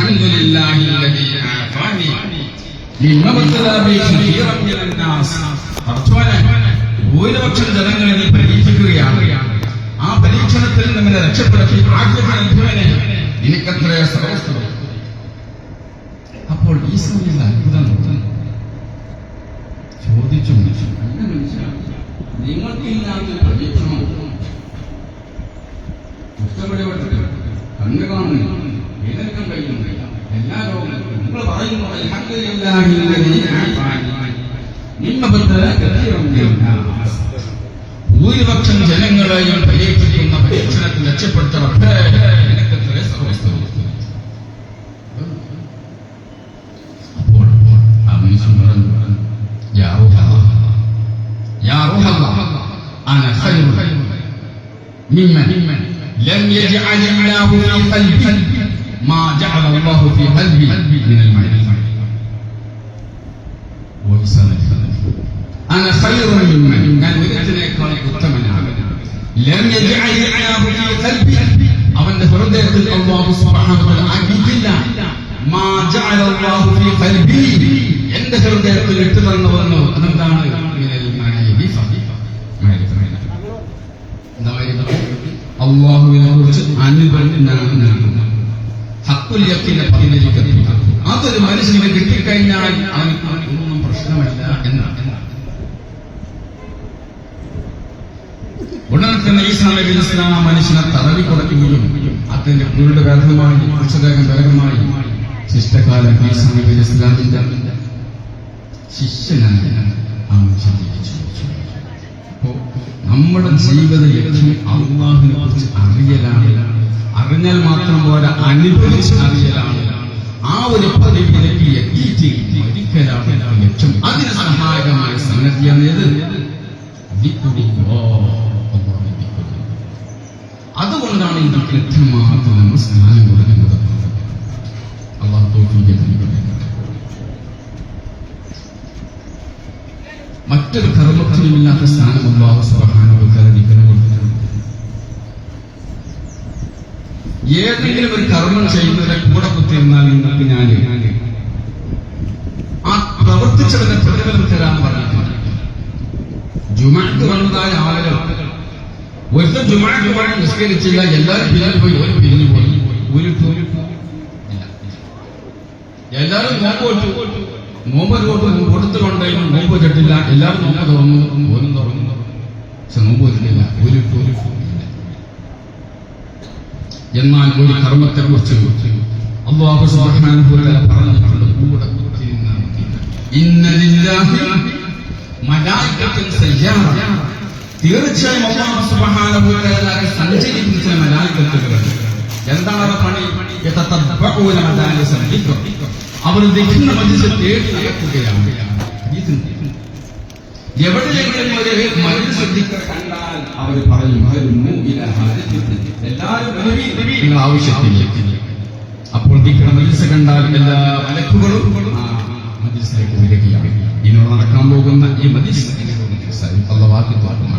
അൽഹംദുലില്ലാഹില്ലദീ ആഫാനി മിമ്മ ബത്തല ബി ഖീറൻ മിനൻ നാസ്. പടച്ചോനെ, ഭൂരിപക്ഷം ജനങ്ങളെ നീ പരീക്ഷിക്കുകയാണ്. ആ പരീക്ഷണത്തിൽ നമ്മെ രക്ഷപ്പെടുത്തി ആഗ്രഹം നൽകുവനെ നിനക്കത്രേ സർവസ്വം. അപ്പോൾ ഈ സമയത്ത് അത്ഭുതം ചോദിച്ചു, നിങ്ങൾക്കില്ലാത്തൊരു പരീക്ഷണം കണ്ണു കാണുന്നില്ല, എഴുന്നേൽക്കാൻ കഴിയുന്നില്ല, എല്ലാ രോഗങ്ങളും നിങ്ങൾ പറയുന്നു ഭൂരിപക്ഷം ജനങ്ങളെയും പരീക്ഷിക്കുന്ന പരീക്ഷണത്തിൽ രക്ഷപ്പെടുത്തണേ നിനക്കത്രേ സർവസ്വം. അപ്പോൾ ആ മനുഷ്യൻ പറഞ്ഞു, യാ റൂഹല്ലാഹ് അന ഖൈറുൻ മിമ്മൻ ലം യജ്അൽ അല്ലാഹു ഫീ ഖൽബി മാ ജഅല അല്ലാഹു ഫീ ഖൽബി മിനൽ മഅരിഫ അന ഖൈറുൻ മിമ്മൻ, ഞാൻ ഒരുത്തനേക്കാൾ ഉത്തമനാണ്. ലം യജ്അൽ അല്ലാഹു ഫീ ഖൽബി, അവന്റെ ഹൃദയത്തിൽ അല്ലാഹു സുബ്ഹാനഹു വ തആല ആക്കിയിട്ടില്ല. മാ ജഅല അല്ലാഹു ഫീ ഖൽബി, എന്റെ ഹൃദയത്തിൽ ഇട്ടു തന്നു വന്നു. അതെന്താണ്? മിനൽ മഅരിഫ. അല്ലാഹുവിനെ കുറിച്ച് അനുബന്ധനാണ്. ഹഖുൽ യഖീൻ പതിനജിക്കത്തില്ല. അതൊരു മനുഷ്യന് കിട്ടിക്കഴിഞ്ഞാൽ അവർക്ക് ഒന്നും പ്രശ്നമല്ല എന്നാണ്. ഉടനെ തന്നെ ഈസാ നബി ഇസ്ലാം മനുഷ്യനെ തടവി കൊടുക്കുകയും അതിന്റെ കുരുട് വേഗമായി ഉച്ചദേഹം വേഗമായി ശിഷ്ടകാലം ഈസാ നബി ഇസ്ലാമിന്റെ ശിഷ്യനായി ആ മനുഷ്യൻ ജീവിച്ചു. അപ്പോ നമ്മുടെ ജീവിത ലക്ഷ്യം അല്ലാഹുവിനെ കുറിച്ച് അറിയലാണ്. അറിഞ്ഞാൽ മാത്രം പോരാ, അനുഭവിച്ച് അറിയലാണ്. ആ ഒരു പദവിയിലേക്ക് എത്തിയിട്ട് ഒരിക്കലാണ് ലക്ഷ്യം. അതിന് സഹായകമായ സംഗതിയാണ് ഏത്? അതുകൊണ്ടാണ് ഇത് കൃത്യമായിട്ട് നമ്മൾ സ്നാനം കൊടുക്കുന്നത്. അല്ലാഹു തൗഫീഖ് നൽകട്ടെ. മറ്റൊരു കർമ്മത്തിനുമില്ലാത്ത സ്ഥാനം അല്ലാഹു സുബ്ഹാനഹു വ തആല കൊടുത്തിട്ടുണ്ട്. ഏതെങ്കിലും ഒരു കർമ്മം ചെയ്യുന്നവരെ കൂടെ കുത്തിയിരുന്നാൽ നിങ്ങൾക്ക് ഞാൻ ആ പ്രവർത്തിച്ചവന്റെ പ്രതിഫലം തരാമെന്ന് പറഞ്ഞിട്ടുണ്ട്. ജുമുഅക്ക് വന്നതായ ആളുകൾ ഒരുത്തൻ ജുമുഅ നിസ്കരിച്ചില്ല, എല്ലാവരും പിരിഞ്ഞു പോയി. ഒരു പിരിഞ്ഞു പോയി, ഒരു എല്ലാവരും നോമ്പ് കൊടുത്തുകൊണ്ടേയും നോമ്പ് വെച്ചിട്ടില്ല. എല്ലാവരും നോമ്പ് തുറന്നു, ഓരും തുറന്നു, പക്ഷെ നോമ്പ് വെച്ചിട്ടില്ല. ഒരു എന്നാൽ ഒരു കർമ്മത്തെ കുറിച്ച് അല്ലാഹു സുബ്ഹാനഹു വ തആല പറഞ്ഞിട്ടുണ്ട്, കൂടെ കുത്തിയിരുന്നാൽ ഇന്ന ലില്ലാഹി മലായികത്തൻ സയ്യാറ. തീർച്ചയായും അല്ലാഹു സുബ്ഹാനഹു വ തആലക്ക് സഞ്ചരിക്കുന്ന ചില മലായികത്തുകളുണ്ട്. എന്താണ് അവരുടെ പണി? യതതബ്ബഊന മദാലിസൽ ദിക്ർ, അവർ ദിക്റിന്റെ മജ്ലിസ് തേടി നടക്കുകയാണ്. എവിടെയെങ്കിലും ഒരു മജ്ലിസ് ദിക്ർ കണ്ടാൽ അവർ പറയും, എല്ലാവരും നിങ്ങൾ ആവശ്യത്തിലേക്ക്. അപ്പോൾ ദിക്റിന്റെ മജ്ലിസ് കണ്ടാൽ എല്ലാ മലക്കുകളും മജ്ലിസിലേക്ക് വരികയാണ്. ഇതിനോട് നടക്കാൻ പോകുന്ന ഈ മജ്ലിസ് അല്ലാഹു വാഗ്ദാനം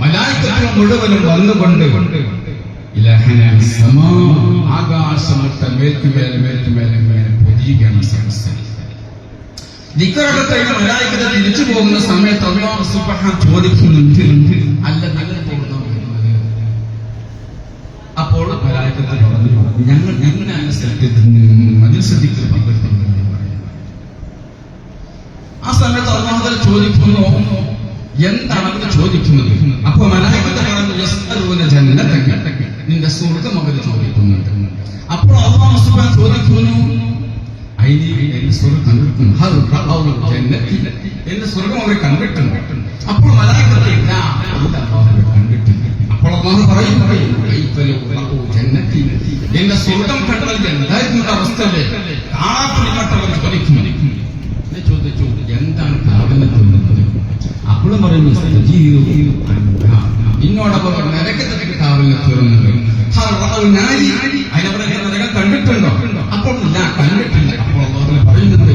മലായികത്തുകൾ മുഴുവനും വന്നുകൊണ്ട് ആകാശമൊട്ട മേൽക്കുമേലെ പൊതിയുകയാണ് സംസ്ഥ. ദിക്റൊക്കെ കഴിഞ്ഞ് മലായികത്ത് തിരിച്ചു പോകുന്ന സമയത്ത് അല്ലാഹു സുബ്ഹാനഹു ചോദിക്കുന്നുണ്ട്, അല്ല നിങ്ങൾ പോകുന്നു? അപ്പോൾ മലായികത്ത് പറഞ്ഞു, ഞങ്ങൾ ഇന്ന സ്ഥലത്ത് മജ്ലിസ് ദിക്ർ പങ്കെടുക്കുന്നു. ആ സമയത്ത് അല്ലാഹു ചോദിക്കുന്നു, എന്താണെന്ന് ചോദിക്കുന്നത്. അപ്പൊ മലായികത്ത് പറഞ്ഞു, യസ്അലൂന ജന്നതക, നിന്റെ സ്വർഗ്ഗം അവർ ചോദിക്കുന്നുണ്ട്. അപ്പോൾ അല്ലാഹു സുബ്ഹാനഹു ചോദിക്കുന്നു, എന്റെ സ്വർഗ്ഗം കണ്ടിട്ടുണ്ട്, എന്റെ സ്വർഗ്ഗം അവർ കണ്ടിട്ടുണ്ട്. അപ്പോൾ മലായികത്ത് കണ്ടിട്ടുണ്ട്. അപ്പോൾ അല്ലാഹു പറയും, എന്റെ സ്വർഗ്ഗം കണ്ടാൽ എന്തായിരുന്നു അവസ്ഥയെ കാണാത്തവർ ചോദിക്കുന്നു. ചോദിച്ചു, എന്താണ് കാവലിനെ തോന്നുന്നത്? അപ്പോഴും പറയുന്നു, ഇന്നോടൊപ്പം നരകത്തിലേക്ക് കാവലിനെ തോന്നുന്നത്. അതിനവിടെ നരകം കണ്ടിട്ടുണ്ടോ? അപ്പോൾ ഇല്ല, കണ്ടിട്ടില്ല. അപ്പോൾ പറയുന്നത്,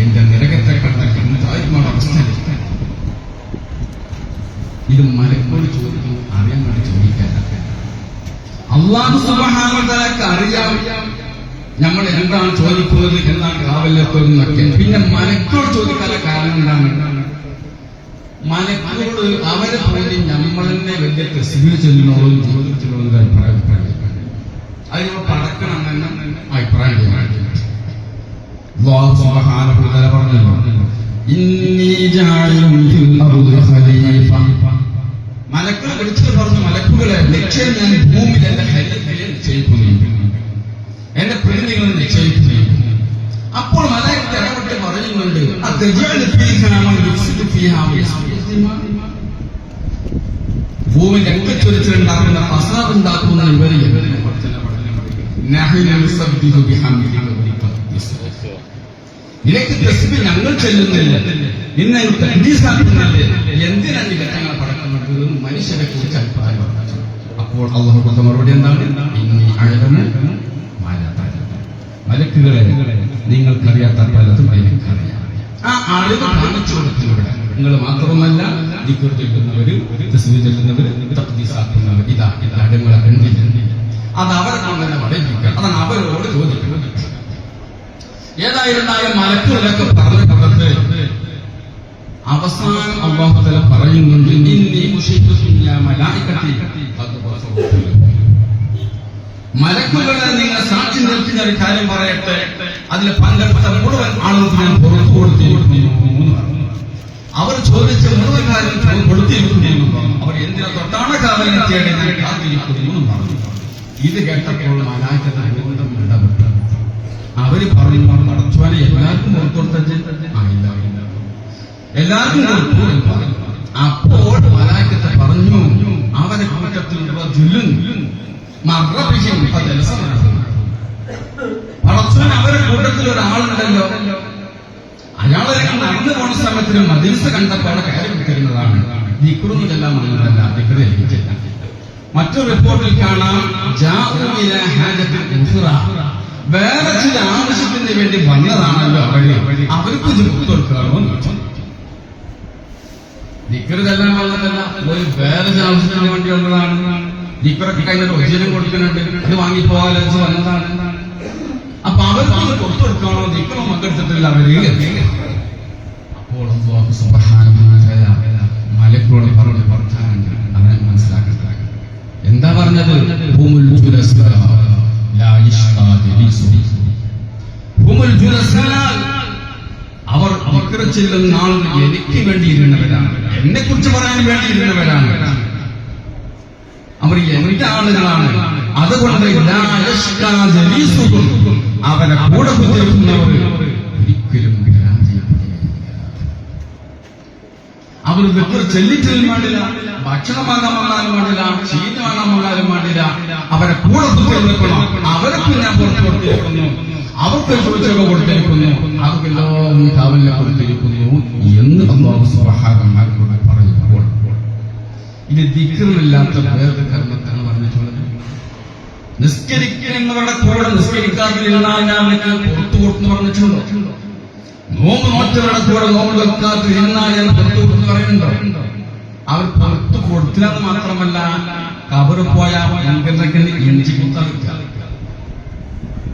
എന്റെ നരകത്തെ കണ്ട എന്തായിരുന്നു അവസ്ഥ? ഇത് മലക്കോട് ചോദിക്കുന്നു, അറിയാൻ വേണ്ടി ചോദിക്കാൻ. അല്ലാഹു സുബ്ഹാനഹു വ തആല അറിയാം നമ്മൾ എന്താണ് ചോദിക്കുന്നത്, എന്താണ് കാവലെത്തുന്നതൊക്കെ. പിന്നെ മലക്കോട് ചോദിക്കാനുള്ള കാരണം എന്താണ്? മലക്കോട് അവരെ പോയി നമ്മൾ തന്നെ വലിയ തസ്ബീഹ് ചൊല്ലുന്നോളും ജീവിതത്തിലുള്ള അഭിപ്രായം അതിനോട് പടക്കണം എന്ന അഭിപ്രായം പറഞ്ഞല്ലോ. മലക്കുകൾ വിളിച്ചിട്ട് പറഞ്ഞു, മലക്കുകളെ ലക്ഷ്യം ഞാൻ ഭൂമിയിൽ എന്റെ ഹരിതയെ നിശ്ചയിക്കുന്നു, എന്റെ പ്രതിനിധികളെ നിശ്ചയിക്കുന്നു. അപ്പോൾ മലയത്തെ ഇടപെട്ട് പറയുന്നുണ്ട്, ഭൂമി രംഗച്ചൊരിച്ചിട്ടുണ്ടാക്കുന്ന ഫസാദുണ്ടാക്കുന്ന ഇവര് നിനക്ക് തസ്ബീഹ് ഞങ്ങൾ ചെല്ലുന്നില്ല, നിന്നെ തഖ്ദീസാക്കുന്നില്ല, എന്തിനാണ് ഈ ഘട്ടങ്ങൾ പടക്കുന്നത് എന്ന് മനുഷ്യരെ കുറിച്ച് അഭിപ്രായം പറഞ്ഞു. അപ്പോൾ അല്ലാഹു കൊടുത്ത മറുപടി എന്താണ്? മലക്കുകളെ നിങ്ങൾക്കറിയാത്ത പലതും എനിക്കറിയാം. ആ അറിവ് കാണിച്ചു കൊടുക്കുന്നവരുടെ നിങ്ങൾ മാത്രമല്ല, ദിക്ർ ചൊല്ലുന്നവര്, തസ്ബീഹ് ചൊല്ലുന്നവര്, തഖ്ദീസാക്കുന്നവർ, ഇതാ അടിമകളെ കണ്ടില്ല. അത് അവരെ കൊണ്ടുതന്നെ പഠിപ്പിക്കണം. അതാണ് അവരോട് ചോദിക്കുന്നത്. ഏതായിരുന്നാലും മലക്കുകളൊക്കെ പറഞ്ഞിട്ടുള്ളത് അവസാനം അല്ലാഹു തആല പറയുന്നുണ്ട്, മലക്കുകളെ നിങ്ങൾ സാക്ഷി നിർത്തുന്ന ഒരു കാര്യം പറയട്ടെ, അതിൽ പങ്കെടുത്ത മുഴുവൻ ആളുകൾക്ക് ഞാൻ പുറത്തു കൊടുത്തിരിക്കുന്നു. അവർ ചോദിച്ച മുഴുവൻ കാര്യം കൊടുത്തിരിക്കുന്നു. അവർ എന്തിനാ തൊട്ടാണ് കാവലിനെ തേടി ഞാൻ കാത്തിരിക്കുന്നു എന്ന് പറഞ്ഞു. ഇത് കേട്ടപ്പോൾ മലായിക്കത്ത് വീണ്ടും ഇടപെട്ടു. അവര് പറഞ്ഞു, നടത്തുവാനെ എല്ലാവർക്കും പുറത്തുകൊടുത്ത എല്ലാവർക്കും. അപ്പോൾ മലായിക്കത്ത് പറഞ്ഞു, അവരെ കൂട്ടത്തിൽ പടച്ചവൻ അവരുടെ കൂട്ടത്തിൽ ഒരാളുണ്ടല്ലോ, അയാളെ നടന്നു പോണ സമയത്തിന് മദ്രസ കണ്ടപ്പോൾ കയറി വിട്ടിരുന്നതാണ്. ദിക്റൊന്നുമെല്ലാം വന്നതല്ല, ദിക്ർ ലഭിച്ചില്ല. മറ്റൊരു റിപ്പോർട്ടിൽ കാണാം, വേറെ ചില ആവശ്യത്തിന് വേണ്ടി വന്നതാണല്ലോ അവർക്ക് കൊടുക്കാറോ. ദിക്ർ എല്ലാം വന്നതല്ല, ഒരു വേറെ ചില ആവശ്യത്തിന് വേണ്ടി വന്നതാണ്. ദിക്റൊക്കെ കഴിഞ്ഞിട്ട് ഒരിക്കലും കൊടുക്കുന്നുണ്ട്, ഇത് വാങ്ങിപ്പോകാൻ വന്നതാണ്. അപ്പൊ അവർക്ക് പുറത്തു കൊടുക്കാണോ, ദിക്റോ പങ്കെടുത്തിട്ടില്ല അവര്. അപ്പോൾ അല്ലാഹു സുബ്ഹാനഹു വ തആല മലക്കുകളോട് പറഞ്ഞു വർത്താനുണ്ട്, അവനെ മനസ്സിലാക്കട്ടെ. എന്താ പറഞ്ഞത്? അവർ ദിക്ർ ചെല്ലുന്ന ആളുകൾ എനിക്ക് വേണ്ടിയിരുന്നവരാണ്, എന്നെ കുറിച്ച് പറയാൻ വേണ്ടിയിരുന്നവരാണ്, അവർ എന്റെ ആളുകളാണ്. അതുകൊണ്ട് അവരെ കൂടെ കുത്തിരിക്കുന്നവർ ഒരിക്കലും അവർ ദിക്ർ ചെല്ലിച്ചാലും പാടില്ല, ഭക്ഷണം വാങ്ങാൻ വന്നാലും പാടില്ല, ചീത്ത വാങ്ങാൻ വന്നാലും പാടില്ല. അവരെ കൂടെ കുത്തി നിൽക്കണം. അവർക്ക് ഞാൻ പുറത്തു കൊടുത്തിരിക്കുന്നു, അവർക്ക് ചോദിച്ചൊക്കെ കൊടുത്തിരിക്കുന്നു, അവർക്കെല്ലാം കാവലിനെ കൊടുത്തിരിക്കുന്നു എന്ന് അല്ലാഹു സുബ്ഹാനഹു വ തആല പറഞ്ഞപ്പോൾ ഇത് ദിക്റില്ലാത്ത വേറെ കർമ്മത്താണ് പറഞ്ഞിട്ടുള്ളത്. നിസ്കരിക്കുന്നവരുടെ കൂടെ നിസ്കരിക്കാതിരുന്നാൽ ഞാൻ പുറത്തു കൊടുത്തു പറഞ്ഞിട്ടുണ്ടോ? നോമ്പ് നോറ്റവരുടെ കൂടെ നോമ്പ് വെക്കാതിരുന്നാൽ ഞാൻ പുറത്തു കൊടുത്തു പറയുന്നുണ്ടോ? അവർ പുറത്തു കൊടുത്തില്ലെന്ന് മാത്രമല്ല, കബറ് പോയാൽ ഇഞ്ചി കുത്താൻ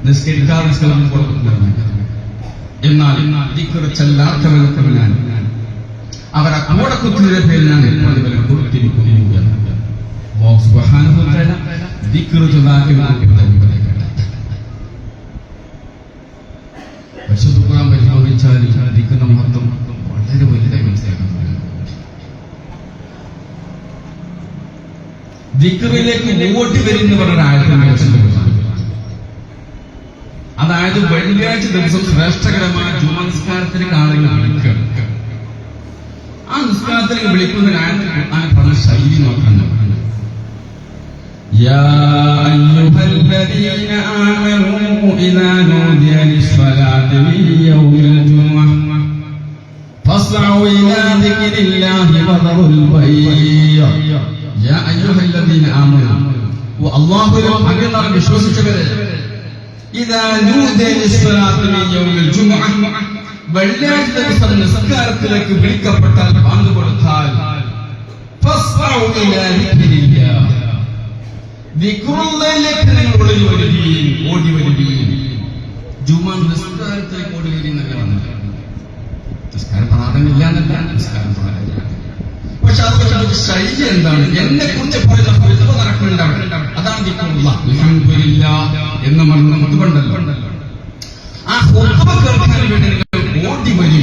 നിസ്കരിക്കാതെ കൊടുക്കുന്നു. എന്നാൽ ദിക്ർ ചെല്ലാത്തവർക്ക് ഞാൻ അവരെ കൂടെ കുത്തിയുടെ പേരിൽ ഞാൻ പ്രതിഫലം കൊടുത്തിരിക്കുന്നു എന്ന് അല്ലാഹു സുബ്ഹാനഹു വ തആല ദിക്ർ ചൊല്ലാത്തവർക്ക് പരിശുദ്ധ ഖുർആൻ പരിശോധിച്ചാൽ ദിക്റിന്റെ മഹത്വം വളരെ വലുതായി മനസ്സിലാക്കാൻ പറ്റും. ദിക്റിലേക്ക് ഓടി വരുന്നവരുടെ ആയത്താണ്. അതായത് വെള്ളിയാഴ്ച ദിവസം ശ്രേഷ്ഠകരമായ ജുമാ നിസ്കാരത്തിന് ആളുകൾ വിളിക്കണം. ആ നിസ്കാരത്തിലേക്ക് വിളിക്കുന്ന ഖുർആൻ പറഞ്ഞ ശൈലി നോക്കണം. യാ അയ്യുഹല്ലദീന ആമനൂ ഇദാ നൂദിയ ലിസ്സലാത്തി മിൻ യൗമിൽ ജുമുഅ ഫസ്അഉ ഇലാ ദിക്രില്ലാഹി വദറുൽ ബൈഅ. യാ അയ്യുഹല്ലദീന ആമനൂ, അല്ലാഹുവിൽ അങ്ങനെയാണ് വിശ്വസിച്ചവരെ, ഇദാ നൂദിയ ലിസ്സലാത്തി മിൻ യൗമിൽ ജുമുഅ, വെള്ളിയാഴ്ച ദിവസം നിസ്കാരത്തിലേക്ക് വിളിക്കപ്പെട്ടാൽ ബാങ്ക് കൊടുത്താൽ ഫസ്അഉ ഇലാ ദിക്രില്ലാഹ്, ദിക്റുള്ളാഹിലേക്ക് നിങ്ങൾ ഒളിഞ്ഞു വരികയും ശൈലി എന്താണ്, എന്നെ കുറിച്ച് പറയുന്ന ഖുതുബ നടക്കുന്നുണ്ട്. അതാണ് ദിക്റുല്ലാഹ്. അൽഹംദുലില്ലാഹ് എന്ന് പറഞ്ഞ ഖുതുബണ്ടല്ലോ. ആ ഖുതുബ കേൾക്കാൻ വേണ്ടി നിങ്ങൾ ഓടി വരി.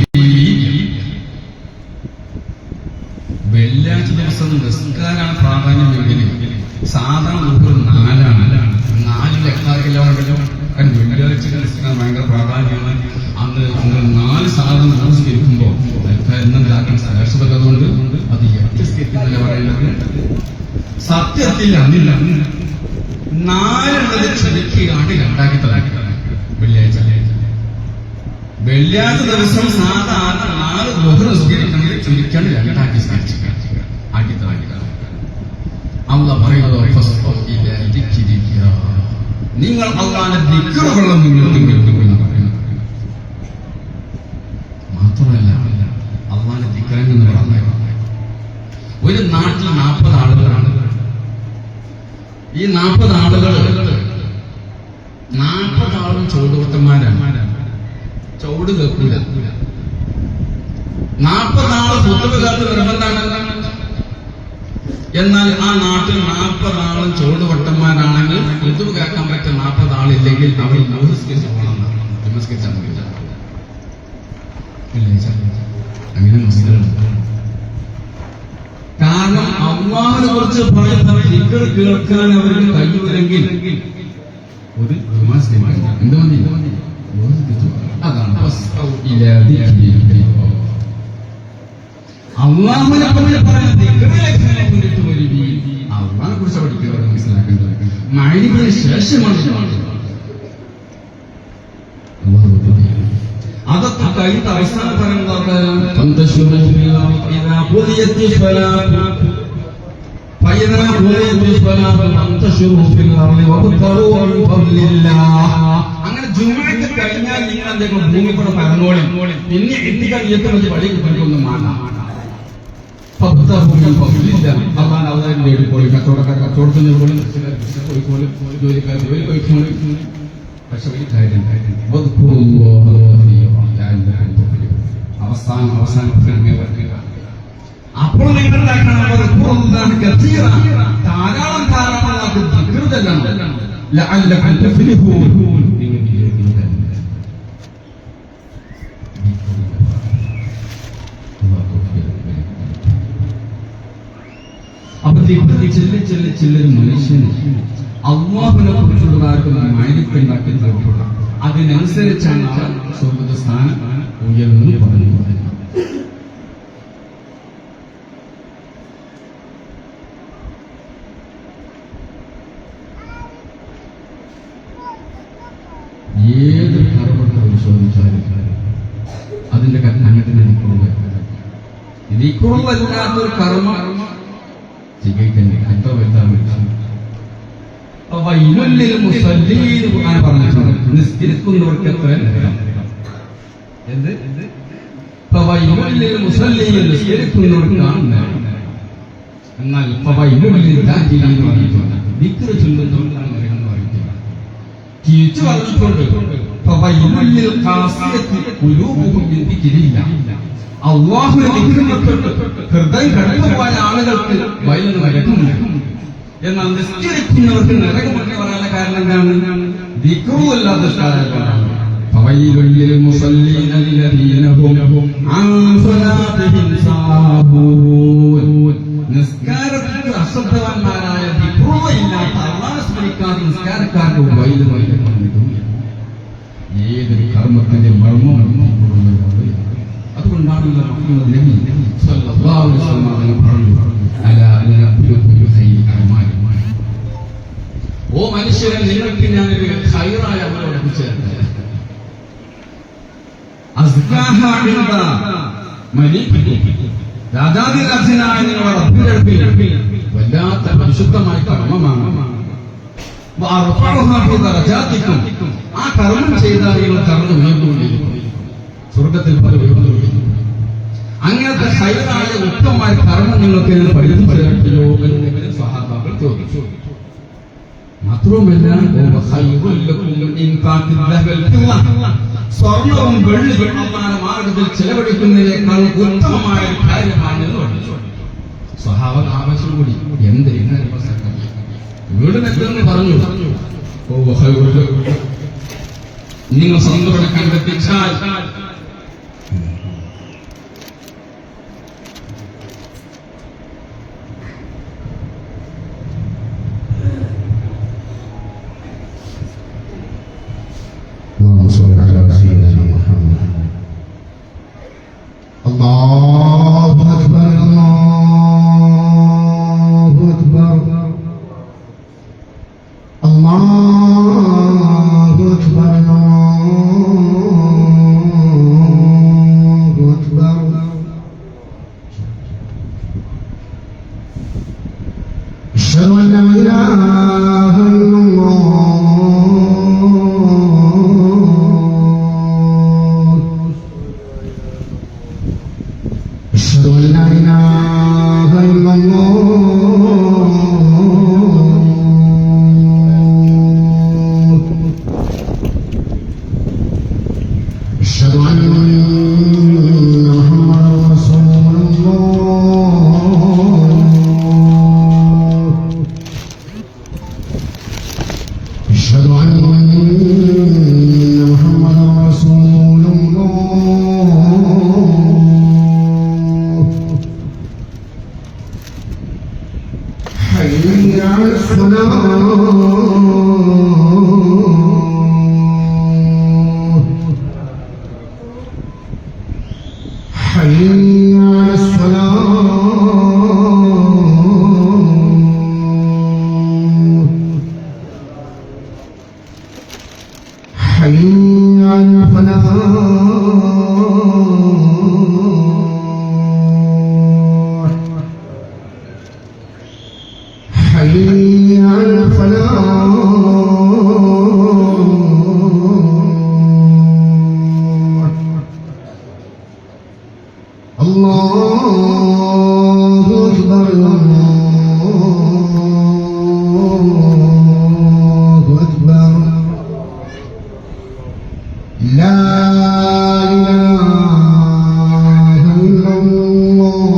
വെള്ളിയാഴ്ച ദിവസം നിസ്കാരാണ് പ്രാധാന്യമെങ്കിൽ സാധാരണ നമുക്ക് 4 ലക്ഷാക്കില്ലോ. വെള്ളിയാഴ്ച നിസ്കാരം ഭയങ്കര പ്രാധാന്യമാണ്. അന്ന് 4 സാധനം നമസ്കരിക്കുമ്പോൾ എന്താക്കണം സഹർഷതുകൊണ്ട് അത് 8 സ്കരിക്കുന്നല്ല പറയുന്നത്. സത്യത്തിൽ അന്നില്ല 4 ചുരുക്കിയാണ് 2 തലാക്കി വെള്ളിയാഴ്ച. വെള്ളിയാഴ്ച ദിവസം സാധാരണ 4 ദുഹർ നിസ്കരിക്കണമെങ്കിൽ ചുരുക്കാണ് 2 ആക്കി ആക്കി തലാക്കി. അല്ലാഹ് പറയുന്നത് നിങ്ങൾ അല്ലാഹുവിന്റെ ദിക്റുകളെ മുന്നോട്ട് കേൾക്കുന്ന പറയുന്നത്. മാത്രമല്ല അല്ലാഹുവിന്റെ ദിക്റെന്ന് പറഞ്ഞാൽ ഒരു നാട്ടിൽ 40 ആളുകളാണ്. ഈ 40 ആളുകൾ 40 ആളും ചുവടുകൊട്ടന്മാരാണ്. ചുവട് കേൾക്കൂല. 40 ആള് കുത്തുകാർക്ക് നിർബന്ധമാണ്. എന്നാൽ ആ നാട്ടിൽ 40 ആളും ചുവടുവട്ടന്മാരാണെങ്കിൽ കുത്തുക കേൾക്കാൻ പറ്റുന്ന 40 ആളില്ലെങ്കിൽ അവർ നമസ്കരിച്ച് പോകണം. നമസ്കരിച്ചാൽ മതി. അങ്ങനെ മസ്ജിദുകളുണ്ട്. കാരണം അല്ലാഹുവിനെ കുറിച്ച് പറയുന്ന ദിക്ർ കേൾക്കാൻ അവർക്ക് കഴിയൂലെങ്കിൽ ഒരു നമസ്കരിക്കണം. എന്ത് മതി? അതാണ് അള്ളാഹുവിനെ കുറിച്ച് പറയുന്ന ദിക്റിനെ മുന്നിട്ട് വരികി. അള്ളാഹിനെ കുറിച്ച് പഠിക്കുന്നത് മനസ്സിലാക്കേണ്ടത് മഗ്‌രിബിന് ശേഷമാണ്. അതൊക്കെ കഴിഞ്ഞ അവസാനം പറയുന്നത് അങ്ങനെ ജുമുഅത്ത് കഴിഞ്ഞാൽ നിങ്ങൾ എന്തെങ്കിലും ഭൂമി കൂടെ പരന്നോളി. പിന്നെ എത്തിക്കാൻ നിയത്ത് വഴി കിട്ടുന്നൊന്നും മാറാം. അള്ളാഹ് അവതാരം നേടിപ്പോയി. കച്ചവടക്കാർ കച്ചവടത്തിന് പോലും, ജോലിക്കാർ ജോലി പോയിക്കോളി. പക്ഷെ ഒരു കാര്യം അവസാനം അപ്പോൾ നിങ്ങൾ ധാരാളം അപ്പൊ ചെല്ലൊരു മനുഷ്യന് അല്ലാഹുവിനെ കുറിച്ചുള്ളതാക്കുന്ന മൈലിക്കുണ്ടാക്കി തീർക്കുക. അതിനനുസരിച്ചാണ് സ്വർഗ്ഗ സ്ഥാനം ഉയർന്നു പറഞ്ഞു. ഏത് കർമ്മത്തെ പരിശോധിച്ചാലും അതിന്റെ കർമ്മത്തിന് ദിക്റുള്ളല്ലാത്തൊരു കർമ്മം ചെയ്യിക്കണ്ടേ എത്ര വലുതാണ്. പറഞ്ഞിട്ടുണ്ട് നിസ്കരിക്കുന്നവർക്ക് എത്ര നിസ്കരിക്കുന്നവർക്കാണ്. എന്നാൽ ദിക്ർ ചൊല്ലുന്നവർക്കാണ് തിരിച്ചു പറഞ്ഞിട്ടുണ്ട്. അല്ലാഹുവിനെ ഹൃദയം കടന്നുപോയ ആളുകൾക്ക് വയലിൽ നരകമുണ്ട്. എന്നാൽ നിസ്കരിക്കുന്നവർക്ക് നരകമെന്ന് പറയാനുള്ള കാരണം എന്താണ്? ദിക്റുല്ലാത്ത കാരണമാണ്. നിസ്കാരത്തിൽ അശ്രദ്ധവാന്മാരായ ദിക്റുല്ലാത്ത അല്ലാഹുവിനെ സ്മരിക്കാതെ നിസ്കാരക്കാരുടെ വയലിൽ നരകമുണ്ട്. ഏതൊരു കർമ്മത്തിന്റെ മർമ്മം അതുകൊണ്ടാണ് നബി സല്ലല്ലാഹു അലൈഹി വസല്ലം പറഞ്ഞു, ഓ മനുഷ്യരെ, നിങ്ങൾക്ക് ഞാനൊരു ഖൈറായ അമൽ പഠിപ്പിച്ചു തരട്ടെ. രാജാതിരാജനായ നിങ്ങളുടെ റബ്ബിന്റെ അടുക്കൽ വല്ലാത്ത പരിശുദ്ധമായ കർമ്മമാണ്. ആ കർമ്മം ചെയ്താൽ നിങ്ങൾ കർമ്മം ഉയർന്നുകൊണ്ടിരിക്കും. സ്വർഗത്തിൽ പല ഉയർന്നുകൊണ്ടിരിക്കും. അങ്ങനത്തെ ഖൈറായ ഉത്തമമായ കർമ്മം നിങ്ങൾക്ക് പഠിപ്പിച്ചു തരട്ടില്ലോ എന്ന് സ്വഹാബാക്കൾ ചോദിച്ചു. മാത്രവുമല്ല സ്വർണവും വെള്ളിയും അല്ലാഹുവിന്റെ മാർഗ്ഗത്തിൽ ചെലവഴിക്കുന്നതിനേക്കാൾ ഉത്തമമായ കാര്യമാണ് എന്ന് പറഞ്ഞു. സ്വഹാബത്ത് ആവശ്യം കൂടി എന്ത് വീടിനെത്തുമെന്ന് പറഞ്ഞു. നിങ്ങൾ സന്തോഷം കണ്ടെത്തിച്ചാൽ Allahu Akbar, Allahu Akbar, Allahu Akbar, Allahu Akbar. Ashhadu an la ilaha illallah. أشهد أن لا إله إلا الله أشهد أن محمدا رسول الله أشهد أن محمدا رسول الله حي على الصلاة حي على الصلاة حي على الفلاح حي على الفلاح الله أكبر الله أكبر لا إله إلا الله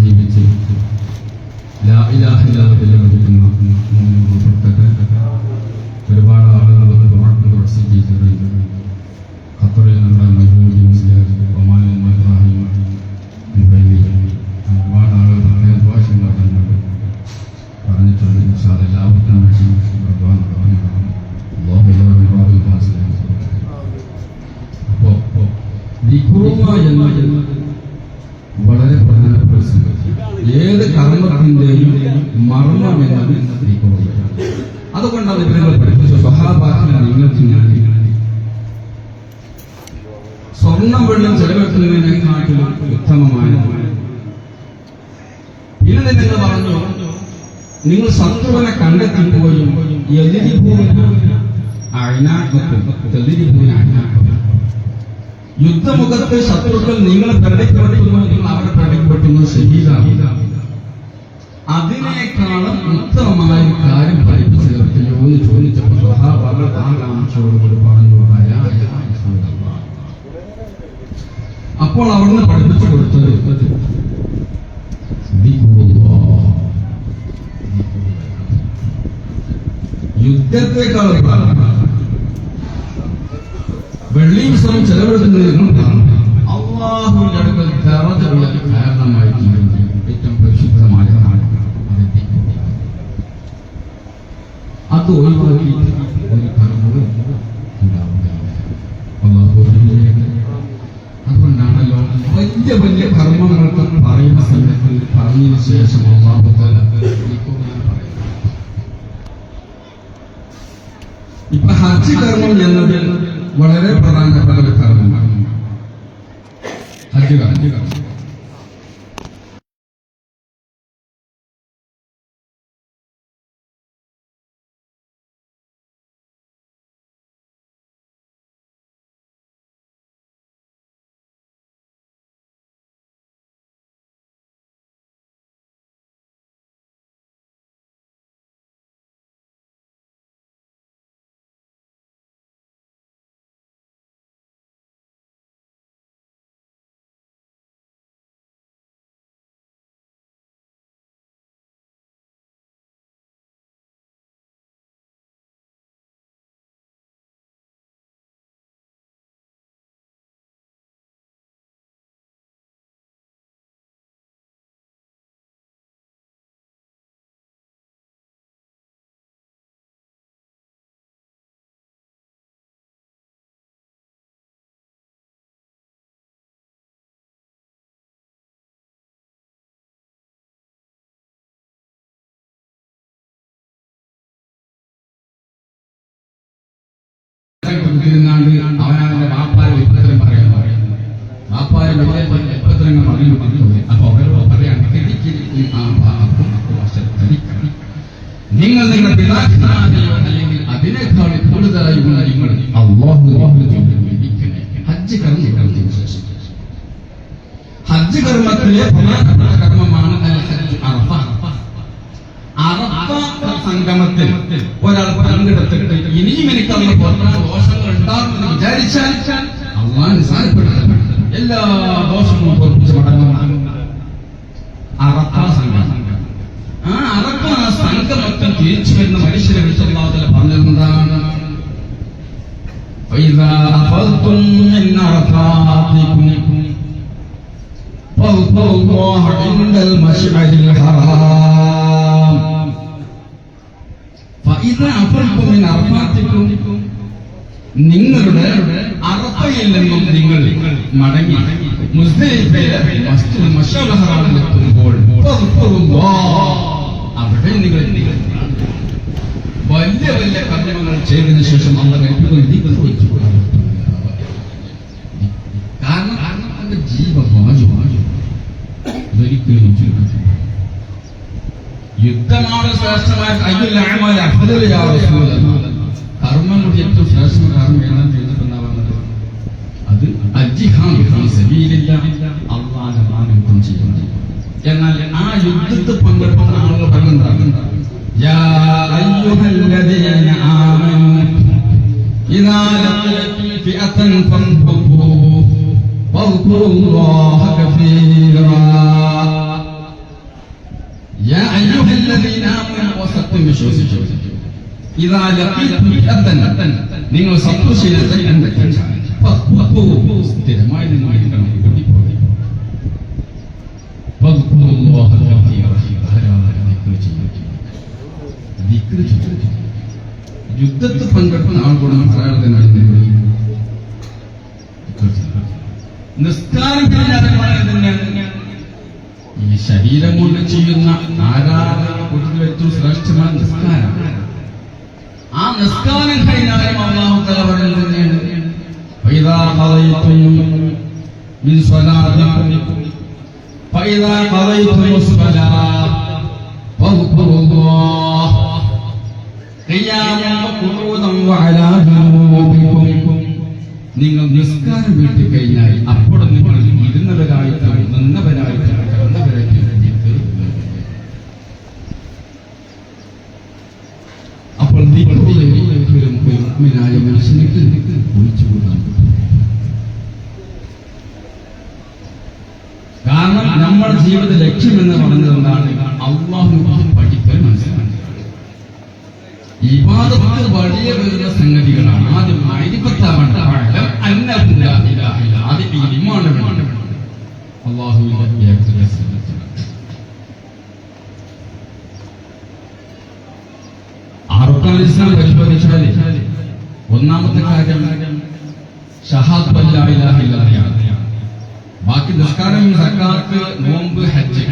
ജീവിച്ച് ലാ ഇലാഹ ഇല്ലല്ലാഹ് പഠിക്കുന്ന ഒരുപാട് ആളുകൾ ഖത്തറിൽ നമ്മുടെ മഹ്മൂദി മുസ്ലിം ഒമാനിൽ ഇബ്രാഹിം ഒരുപാട് ആളുകൾ വളരെ ദുആശയുണ്ടാക്കുന്നുണ്ട് പറഞ്ഞിട്ടുണ്ട്. ഇൻഷാ അല്ലാഹ് എല്ലാവർക്കും വേണ്ടി ദുആ നടത്തുന്നതാണ്. അപ്പോൾ ദിക്റുമ എന്നത് വളരെ പ്രധാനപ്പെട്ട സംഗതി. ഏത് കർമ്മത്തിന്റെയും മർമ്മം എന്നത് ദിക്റുമയാണ്. അതുകൊണ്ടാണ് ഇവരെ പഠിപ്പിച്ച സ്വഹാബാക്കളെ നിങ്ങൾക്ക് ഞാൻ സ്വർണം വെള്ളം ചെലവെക്കുന്നതിനെക്കാട്ടിലും ഉത്തമമായ പിന്നെ നിങ്ങൾ പറഞ്ഞു നിങ്ങൾ ശത്രുവിനെ കണ്ടെത്തിപ്പോയും യുദ്ധമുഖത്ത് ശത്രുക്കൾ നിങ്ങളെ പ്രകടിക്കപ്പെടുന്നു, നിങ്ങൾ അവരെ പ്രകടിക്കപ്പെടുന്നു, ശഹീദാണ്. അതിനേക്കാളും ഉത്തമമായ കാര്യം പഠിപ്പിച്ചു തീർത്തിയോ എന്ന് ചോദിച്ചപ്പോൾ സ്വഹാബാക്കൾ ആകാംക്ഷയോടുകൂടി പറഞ്ഞു. അപ്പോൾ അവിടുന്ന് പഠിപ്പിച്ചു കൊടുത്തത് യുദ്ധത്തെക്കാൾ വെള്ളിയും സ്ഥലം ചെലവെടുക്കുന്നതിനും അള്ളാഹുവിന്റെ അടുക്കൽ ദറജയുള്ള കാരണമായി ഏറ്റവും പരിശുദ്ധമായ അത് ഒഴിവാക്കി ഒരു കർമ്മവും ഉണ്ടാവുകയില്ല. അതുകൊണ്ടാണല്ലോ വലിയ വലിയ കർമ്മങ്ങൾക്ക് പറയുന്ന സമയത്ത് പറഞ്ഞതിന് ശേഷം അല്ലാഹു തആല ഇപ്പൊ ഹജ്ജ് കർമ്മം എന്നത് വളരെ പ്രധാനപ്പെട്ട ഒരു കർമ്മമാണ്. ഹജ്ജ് കർമ്മം കുത്തിരുന്നാണ്ട് അവനവന്റെ വാപ്പാരെ വിപ്പത്തരം പറയാൻ പറയുന്നു. വാപ്പാരെ വലിയ വിപ്പത്തരങ്ങൾ പറഞ്ഞു കൊടുക്കുന്നു. അപ്പൊ അവരോട് പറയാൻ നിങ്ങൾ നിങ്ങളുടെ പിതാക്കന്മാരെയോ അല്ലെങ്കിൽ അതിനേക്കാൾ കൂടുതലായി നിങ്ങൾ ഹജ്ജ് കർമ്മത്തിന് ശേഷം ഹജ്ജ് കർമ്മത്തിലെ പ്രധാനപ്പെട്ട കർമ്മമാണ് അറഫ. അറഫ സംഗമത്തിൽ ഒരാൾ പങ്കെടുത്തിട്ട് ഇനിയും എനിക്ക് അതിന് പുറമെ ദോഷങ്ങൾ ഉണ്ടാകുമെന്ന് വിചാരിച്ചാൽ അള്ളാഹ് നിസാരപ്പെടുത്തും. എല്ലാ ദോഷങ്ങളും പൊറുപ്പിച്ച് മടങ്ങുന്ന അറഫ സംഗമം. ആ അറഫ സംഗമത്തിൽ തിരിച്ചു വരുന്ന മനുഷ്യരെ കുറിച്ച് അല്ലാഹു തആല പറഞ്ഞിട്ടുണ്ടാണ്. فإذا أفضتم من عرفاتكم فاذكروا الله عند المشعر الحرام فإذا أفضتم من عرفاتكم നിങ്ങളുടെ അറഫയിൽ നിന്നും നിങ്ങൾ മടങ്ങി മുസ്ദലിഫയിലെ മസ്ജിദുൽ മശ്അൽ ഹറാമിൽ എത്തുമ്പോൾ അവിടെ നിങ്ങൾ വലിയ വലിയ കർമ്മങ്ങൾ ചെയ്തതിനു ശേഷം അള്ളാഹു കൽപ്പിക്കുന്നു. കാരണം അവന്റെ ജീവവായുവാണ് ഒരിക്കലും യുദ്ധമാണ് ശ്രേഷ്ഠമായ കർമ്മം കൂടി ഏറ്റവും ശ്രേഷ്ഠമായ കർമ്മം ഏതാണ്ട് എഴുതപ്പെടുന്നതാണ്. അത് അള്ളാഹുവിന്റെ മാർഗ്ഗം ചെയ്യുന്നത്. എന്നാൽ ആ യുദ്ധത്തിൽ പങ്കെടുക്കുന്ന ആളുകൾ പറയുന്നുണ്ടാകും يا أيها الذين آمنوا إذا لقيتم فئة فانفروا واذكروا الله كثيرا يا أيها الذين آمنوا وسطم شوسي إذا لقيتم فئة നിങ്ങൾ സന്തോഷിച്ചിട്ട് എന്തൊക്കെയാണ് സ്ഥിരമായി നിങ്ങൾ കൂട്ടിപ്പോയി واذكروا الله كثيرا യുദ്ധത്തിൽ പങ്കെടുക്കുന്ന ആളുകളും മലയാളത്തിനാണ് നിസ്കാരം തന്നെയാണ്. ഈ ശരീരം കൊണ്ട് ചെയ്യുന്ന ആരാധന കൂട്ടത്തിൽ ഏറ്റവും ശ്രേഷ്ഠമായ നിസ്കാരം. ആ നിസ്കാരം കഴിഞ്ഞാലും അല്ലാഹു തആല പറയുന്നത് തന്നെയാണ് فإذا قضيتم من صلاتكم فإذا قضيتم الصلاة فاذكروا الله قياما وقعودا وعلى جنوبكم നിങ്ങൾ നിസ്കാരം വീട്ടി കഴിഞ്ഞാൽ അപ്പോൾ നിങ്ങൾ ഇരുന്നവരായിട്ട് നിന്നവരായിട്ട് കിടന്നവരായിട്ട് അപ്പോൾ മുഅ്മിനായ മനുഷ്യനിക്ക് ഒഴിച്ചുകൂടാൻ. കാരണം നമ്മുടെ ജീവിത ലക്ഷ്യം എന്ന് പറയുന്നത് എന്താണ്? അല്ലാഹുവിനെ പഠിക്കാൻ മനസ്സിലാക്കുക. ഇബാദത്ത് വലിയ വരുന്ന സംഗതികളാണ്. ആദ്യം മഅരിഫത്താവണ്ട. ആദ്യം ഇൽമാണ് വേണം. അല്ലാഹുവിന്റെ അർക്കാനുൽ ഇസ്ലാം പരിശോധിച്ചാൽ ഒന്നാമത്തെ കാര്യം ഷഹാദത്ത് ലാ ഇലാഹ ഇല്ലല്ലാഹ്, ബാക്കി നിസ്കാരം, സക്കാത്ത്, നോമ്പ്, ഹജ്ജ്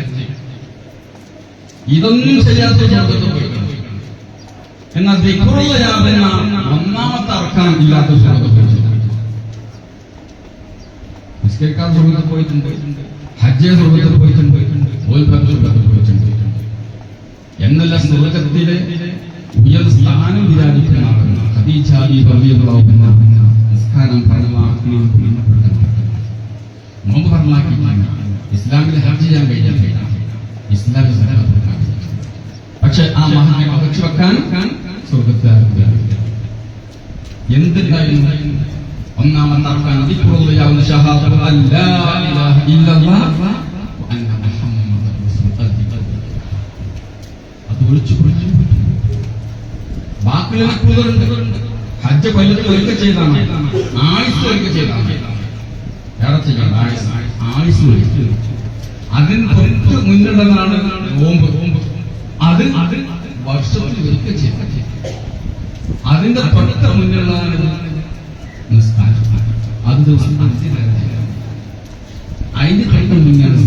ഇതൊന്നും ചെയ്യാത്ത സ്വർഗത്തിൽ പോയിട്ടുണ്ട്. എന്നാൽ ദിക്റുള്ളയാവുന്ന ഒന്നാമത്തെ അർക്കാൻ ഇല്ലാത്ത സ്വർഗത്തിൽ പോയിട്ടുണ്ട്. നിസ്കരിക്കാൻ സ്വർഗത്തിൽ പോയിട്ടുണ്ട്, ഹജ്ജ് സ്വർഗത്തിൽ പോയിട്ടുണ്ട്, സ്വർഗത്തിൽ പോയിട്ടുണ്ട്. എന്നല്ല സ്വർഗത്തിലെ ഉയർന്ന സ്ഥാനം വിരാജിക്കുന്ന ആളുകൾ ഖദീജ റളിയല്ലാഹു അൻഹ നിസ്കാരം ഫർളാക്കി, നോമ്പ് ഫർളാക്കി, ഇസ്ലാമിൽ ഹജ്ജ് ചെയ്യാൻ കഴിഞ്ഞില്ല, ഇസ്ലാമിൽ പക്ഷെ ആ മഹാനെ അകച്ചു വെക്കാൻ സ്വർഗത്തിൽ എന്തുണ്ടായിരുന്നു? ഒന്നാമത്തെ അർക്കാൻ ദിക്റുള്ളയാവുന്ന ഷഹാദത്ത് അല്ലാ ഇലാഹ ഇല്ലല്ലാഹ് വ അന്ന മുഹമ്മദൻ റസൂലുള്ളാഹ്. അത് ഒഴിച്ചു ബാക്കിയുള്ള കൂടുതലുണ്ട്. ഹജ്ജ് കൊല്ലത്തിൽ ഒരിക്കൽ ചെയ്താണ്, ആയുസ് ഒരിക്കൽ ചെയ്താണ്, വേറെ ചെയ്യണം. ആയുസ് ഒരിക്കൽ അതിന് തൊട്ട് മുന്നിലുള്ളതാണ് നോമ്പ്. അത് വർഷത്തിൽ ഒരിക്കൽ ചെയ്ത, അതിന്റെ തൊട്ട് മുന്നിലുള്ളതാണ് നിസ്കാരം. അത് ദിവസം അതിന് തൊട്ട് മുന്നിലാണ്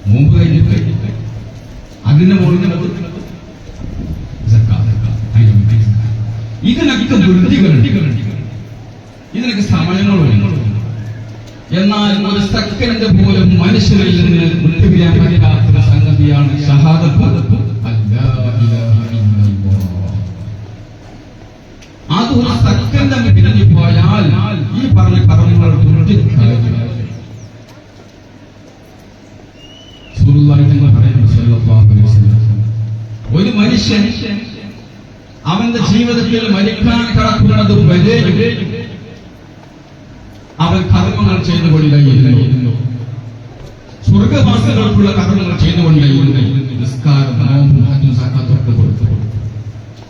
നോമ്പ് കഴിഞ്ഞിട്ട് അതിന്റെ മുകളിൽ ഇതിനൊക്കെ വൃത്തികളുണ്ട്, ഇതിനൊക്കെ സമയങ്ങളുണ്ട്. എന്നാൽ ഒരു സെക്കൻഡ് പോലും മനുഷ്യരിൽ നിന്ന് വിട്ടുപിരിയാൻ പറ്റാത്ത സംഗതിയാണ് ഷഹാദത്ത് അല്ലാ ഇലാഹ ഇല്ലല്ലാഹ്. അത് ഒരു സെക്കൻഡ് അങ്ങ് പിരിഞ്ഞു പോയാൽ ഈ പറഞ്ഞ കർമ്മങ്ങൾ ഒരു മനുഷ്യൻ അവന്റെ ജീവിതത്തിൽ മരിക്കാൻ കടക്കുന്നത് വരെ അവൻ കർമ്മങ്ങൾ ചെയ്തുകൊണ്ടേയിരുന്നു. സ്വർഗവാസികൾക്കുള്ള കർമ്മങ്ങൾ ചെയ്തുകൊണ്ടേയിരുന്നു. നിസ്കാരം, നോമ്പ്, ഹജ്ജ്, സക്കാത്ത് ഒക്കെ കൊടുത്തു.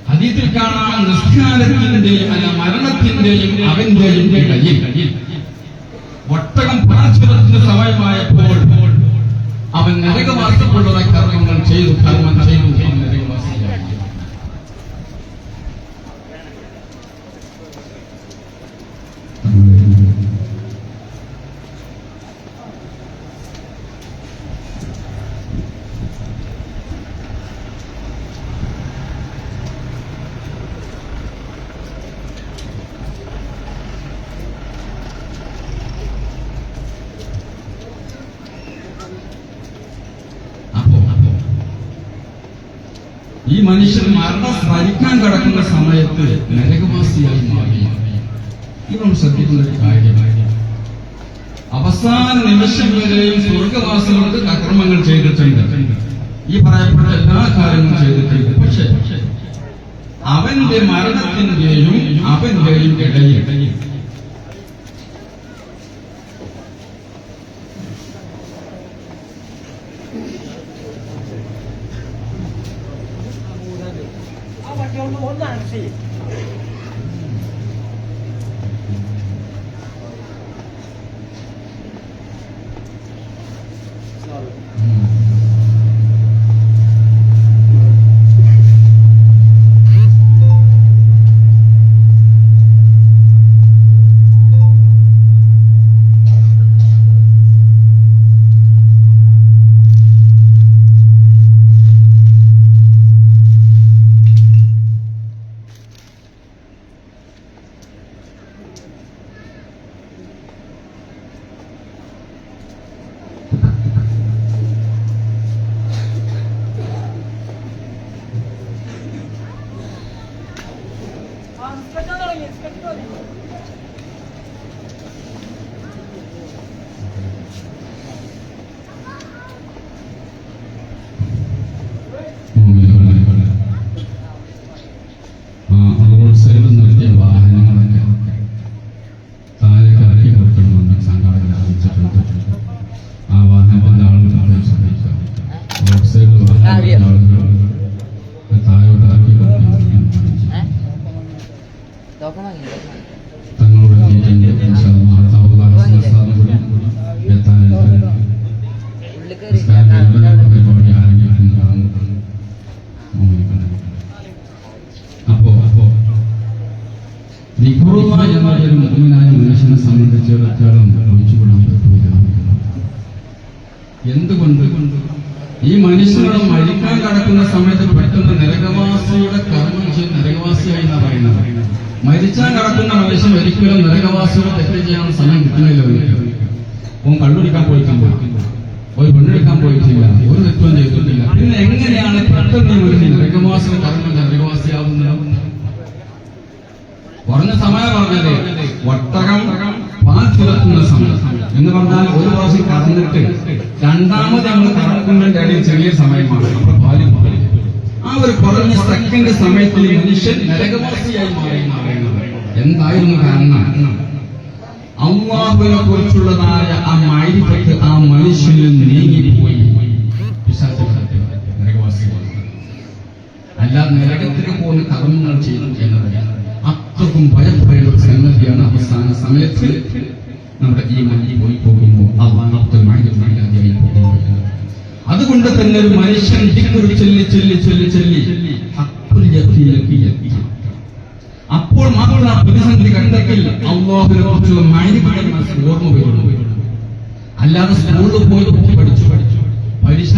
ഹദീസിൽ കാണാൻ നിസ്കാരത്തിന്റെയും അല്ല മരണത്തിന്റെയും അവന്റെയും ഇടയിൽ ഒട്ടകം പരാജയത്തിന് സമയമായപ്പോൾ അവൻ നരകവാസിക്കുള്ള കർമ്മങ്ങൾ ചെയ്തു, കർമ്മം ചെയ്തു, നരകവാസിയായി. ഈ മനുഷ്യൻ മരണം സ്മരിക്കാൻ കിടക്കുന്ന സമയത്ത് നരകവാസിയായി മാറി. ഇവൻ ശ്രദ്ധിക്കുന്ന ഒരു കാര്യമായി അവസാന നിമിഷം വരെയും സ്വർഗവാസികൾക്ക് അക്രമങ്ങൾ ചെയ്തിട്ടുണ്ട്. ഈ പറയപ്പെട്ട എല്ലാ കാര്യങ്ങളും ചെയ്തിട്ടുണ്ട്. പക്ഷെ അവന്റെ മരണത്തിന്റെയും അവന്റെയും ഇടയിൽ അപ്പോ നിഖുറുള്ള എന്നൊരു മുഅ്മിനായ മനുഷ്യൻ മരിക്കാൻ കിടക്കുന്ന സമയത്ത് പെട്ടെന്ന് നരകവാസിയുടെ കർമ്മം ചെയ്ത് നരകവാസിയായി എന്നാ പറയുന്നത്. മരിച്ചാൻ കിടക്കുന്ന മനുഷ്യൻ ഒരിക്കലും നരകവാസിയുടെ തെറ്റ് ചെയ്യാൻ സമയം കിട്ടുന്നില്ല. ഓൻ കണ്ടുപിടിക്കാൻ പോയിട്ടില്ല, ഒരു പെണ്ണെടുക്കാൻ പോയിട്ടില്ല, ഒരു തെറ്റും ചെയ്തിട്ടില്ല. പിന്നെ എങ്ങനെയാണ് പെട്ടെന്ന് ഒരു നരകവാസിയുടെ കർമ്മം നരകവാസിയാവുന്നത്? കുറഞ്ഞ സമയം പറഞ്ഞത് ഒട്ടകം പാൽ ചുരത്തുന്ന സമയം എന്ന് പറഞ്ഞാൽ ഒരു പ്രാവശ്യം കറന്നിട്ട് രണ്ടാമത് നമ്മൾ കറക്കുന്നതിന്റെ ഇടയിൽ ചെറിയ സമയമാണ് നമ്മുടെ പാല് മാറി. ആ ഒരു കുറഞ്ഞ സെക്കൻഡ് സമയത്തിൽ മനുഷ്യൻ നരകവാസിയായി മാറി പറയുന്നത് എന്തായിരുന്നു കാരണം? അല്ലാഹുവിനെ കുറിച്ചുള്ളതായ ആ മഅരിഫത്ത് ആ മനുഷ്യനിൽ നീങ്ങിപ്പോയി. നരകവാസികൾ അല്ലാതെ നരകത്തിന് പോകുന്ന കർമ്മങ്ങൾ ചെയ്യുന്നത് അത്രക്കും ഭയപ്പെടുന്ന ഒരു സംഗതിയാണ്. അവസാന സമയത്ത് നമ്മുടെ ഈ മഞ്ഞി പോയി പോകുമ്പോൾ അള്ളാഹുമായില്ലാതെയായി പോകുമ്പോൾ അതുകൊണ്ട് തന്നെ ഒരു മനുഷ്യൻ ചൊല്ലി ചൊല്ലി ചൊല്ലി ചൊല്ലി അപ്പോൾ മാത്രം ആ പ്രതിസന്ധി കണ്ടെങ്കിൽ അള്ളാഹുവിനെ കുറിച്ചുള്ള മഅരിഫത്ത് ഓർമ്മ വരുന്നു. അല്ലാതെ സ്കൂളിൽ പോയി പഠിച്ചു പരീക്ഷ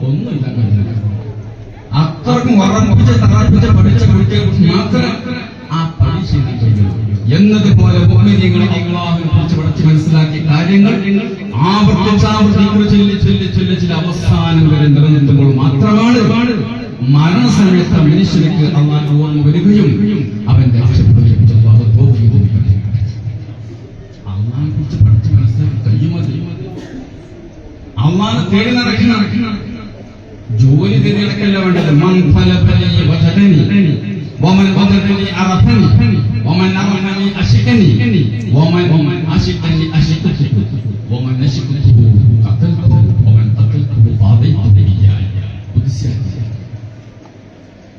ഒന്നും ഇല്ല. അത്രക്കും ഉറപ്പിച്ച് തറപ്പിച്ച പഠിച്ച കുട്ടികൾക്ക് മാത്രം ആ പരീക്ഷ എന്നതുപോലെ മുഅ്മിനീങ്ങൾ അല്ലാഹുവിനെ കുറിച്ച് പഠിച്ച് മനസ്സിലാക്കിയ കാര്യങ്ങൾ ആവർത്തിച്ച് അവസാനം വരെ നിലനിർത്തുമ്പോൾ മാത്രമാണ് മരണസമയത്ത് മനുഷ്യർക്ക് അല്ലാഹു ഓർമ്മ വരികയും അവൻ രക്ഷപ്പെടുകയും അള്ളാഹിനെ കുറിച്ച് പഠിച്ച് മനസ്സിലാക്കി കഴിയുമതി. അള്ളാഹിനെ തേടി നടക്കുന്ന ജോലി തിരക്കല്ല വേണ്ടത്. മൻ ഫലഫലി വജദനി വമൻ വജദനി അറഫനി വമൻ അറഫനി അശികനി വമൻ അശികനി അശികതു വമൻ അശികതു ഖതൽതു വമൻ ഖതൽതു ഫാദൈതു ബിഹിയായ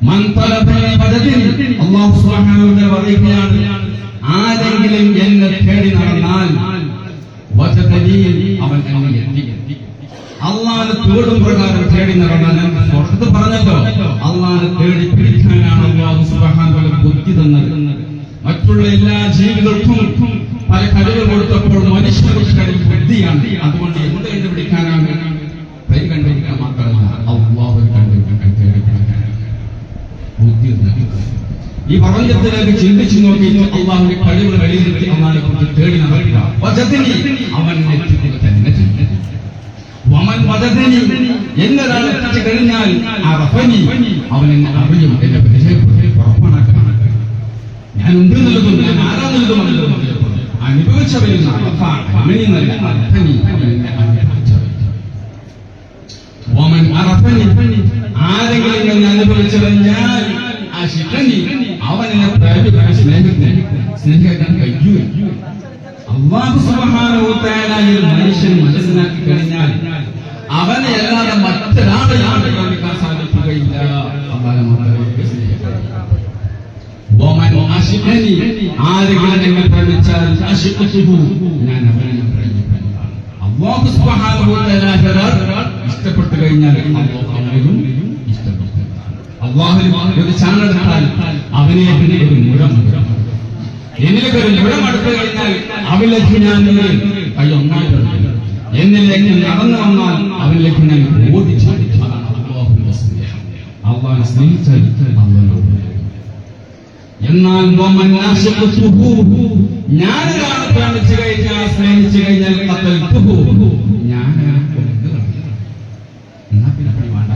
മൻ ഫലഫലി വജദനി അല്ലാഹു സുബ്ഹാനഹു വ തആല പറയുകയാണ്, ആരെങ്കിലും എന്നെ തേടി നടന്നാൽ വജദനി അവൻ എന്നെ എത്തി. അള്ളാഹുവിനെ തേടും പ്രകാരം തേടി നടന്നാൽ പുറത്ത് പറഞ്ഞല്ലോ, അള്ളാഹുവിനെ തേടി പിടിക്കാനാണ് അല്ലാഹു സുബ്ഹാനഹു വ തആല ബുദ്ധി തന്നത്. മറ്റുള്ള എല്ലാ ജീവികൾക്കും പല കഴിവ് കൊടുത്തപ്പോൾ മനുഷ്യർക്ക് കഴിവ് ബുദ്ധിയാണ്. അതുകൊണ്ട് എന്ത് കണ്ടുപിടിക്കാനാണ്? കൈ കണ്ടുപിടിക്കാൻ മാത്രമല്ല, അള്ളാഹുവിനെ കണ്ടുപിടിക്കാൻ തേടി പിടിക്കാനാണ് ബുദ്ധി. ഈ പ്രപഞ്ചത്തിലേക്ക് ചിന്തിച്ചു നോക്കിയിട്ട് അള്ളാഹുവിന്റെ കഴിവുകൾ വെളിയിരുത്തി അള്ളാഹിനെ കുറിച്ച് തേടി നടക്കുക. അവനെ തന്നെ വമൻ വദദനി എന്നൊരാൾ എത്തിച്ചു കഴിഞ്ഞാൽ അറഫനി അവൻ എന്നെ അറിയും, എന്നെ പരിചയപ്പെടും. ഞാൻ ഉണ്ടെന്നുള്ളതും ഞാൻ ആരാന്നുള്ളതും അനുഭവിച്ചവരിൽ വമൻ അറഫനി ആരെങ്കിലും എന്നെ അനുഭവിച്ചു കഴിഞ്ഞാൽ അവൻ എന്നെ സ്നേഹിക്കാൻ കഴിയൂ. അല്ലാഹു സുബ്ഹാനഹു വ തആല മനുഷ്യൻ മനസ്സിലാക്കി കഴിഞ്ഞാൽ അവനെ അല്ലാതെ മറ്റൊരാളെ കാണിക്കാൻ സാധിക്കുകയില്ല. അല്ലാഹു മാത്രമേ സ്നേഹിക്കൂ. വമൻ അശിഖനി ആരെങ്കിലും എന്നെ പ്രേമിച്ചാൽ അശിഖതുഹു ഞാൻ അവനെ പ്രേമിക്കുന്നതാണ്. അല്ലാഹു സുബ്ഹാനഹു വ തആല ഇഷ്ടപ്പെട്ടു കഴിഞ്ഞാൽ അല്ലാഹു അവനെയും ഇഷ്ടപ്പെടുന്നതാണ്. അല്ലാഹുവിന് ഒരു ചാനലെടുത്താൽ അവനെ ഒരു മുഴം എന്നിലേക്ക് ഒരു മുഴം അടുത്ത് കഴിഞ്ഞാൽ അവനിലേക്ക് ഞാൻ കൈ ഒന്നായി എന്നിലേക്ക് നടന്നു വന്നാൽ അവനിലേക്ക് ഞാൻ ഓടിച്ചു. അതാണ് അല്ലാഹുവിന്റെ സ്നേഹം. അല്ലാഹുവിനെ സ്നേഹിച്ചാൽ അല്ലാഹുവിനോട്. എന്നാൽ ഞാൻ ഒരാളെ പ്രേമിച്ചു കഴിഞ്ഞാൽ സ്നേഹിച്ചു കഴിഞ്ഞാൽ ഞാൻ എന്നാ പിന്നെ പണി വേണ്ട.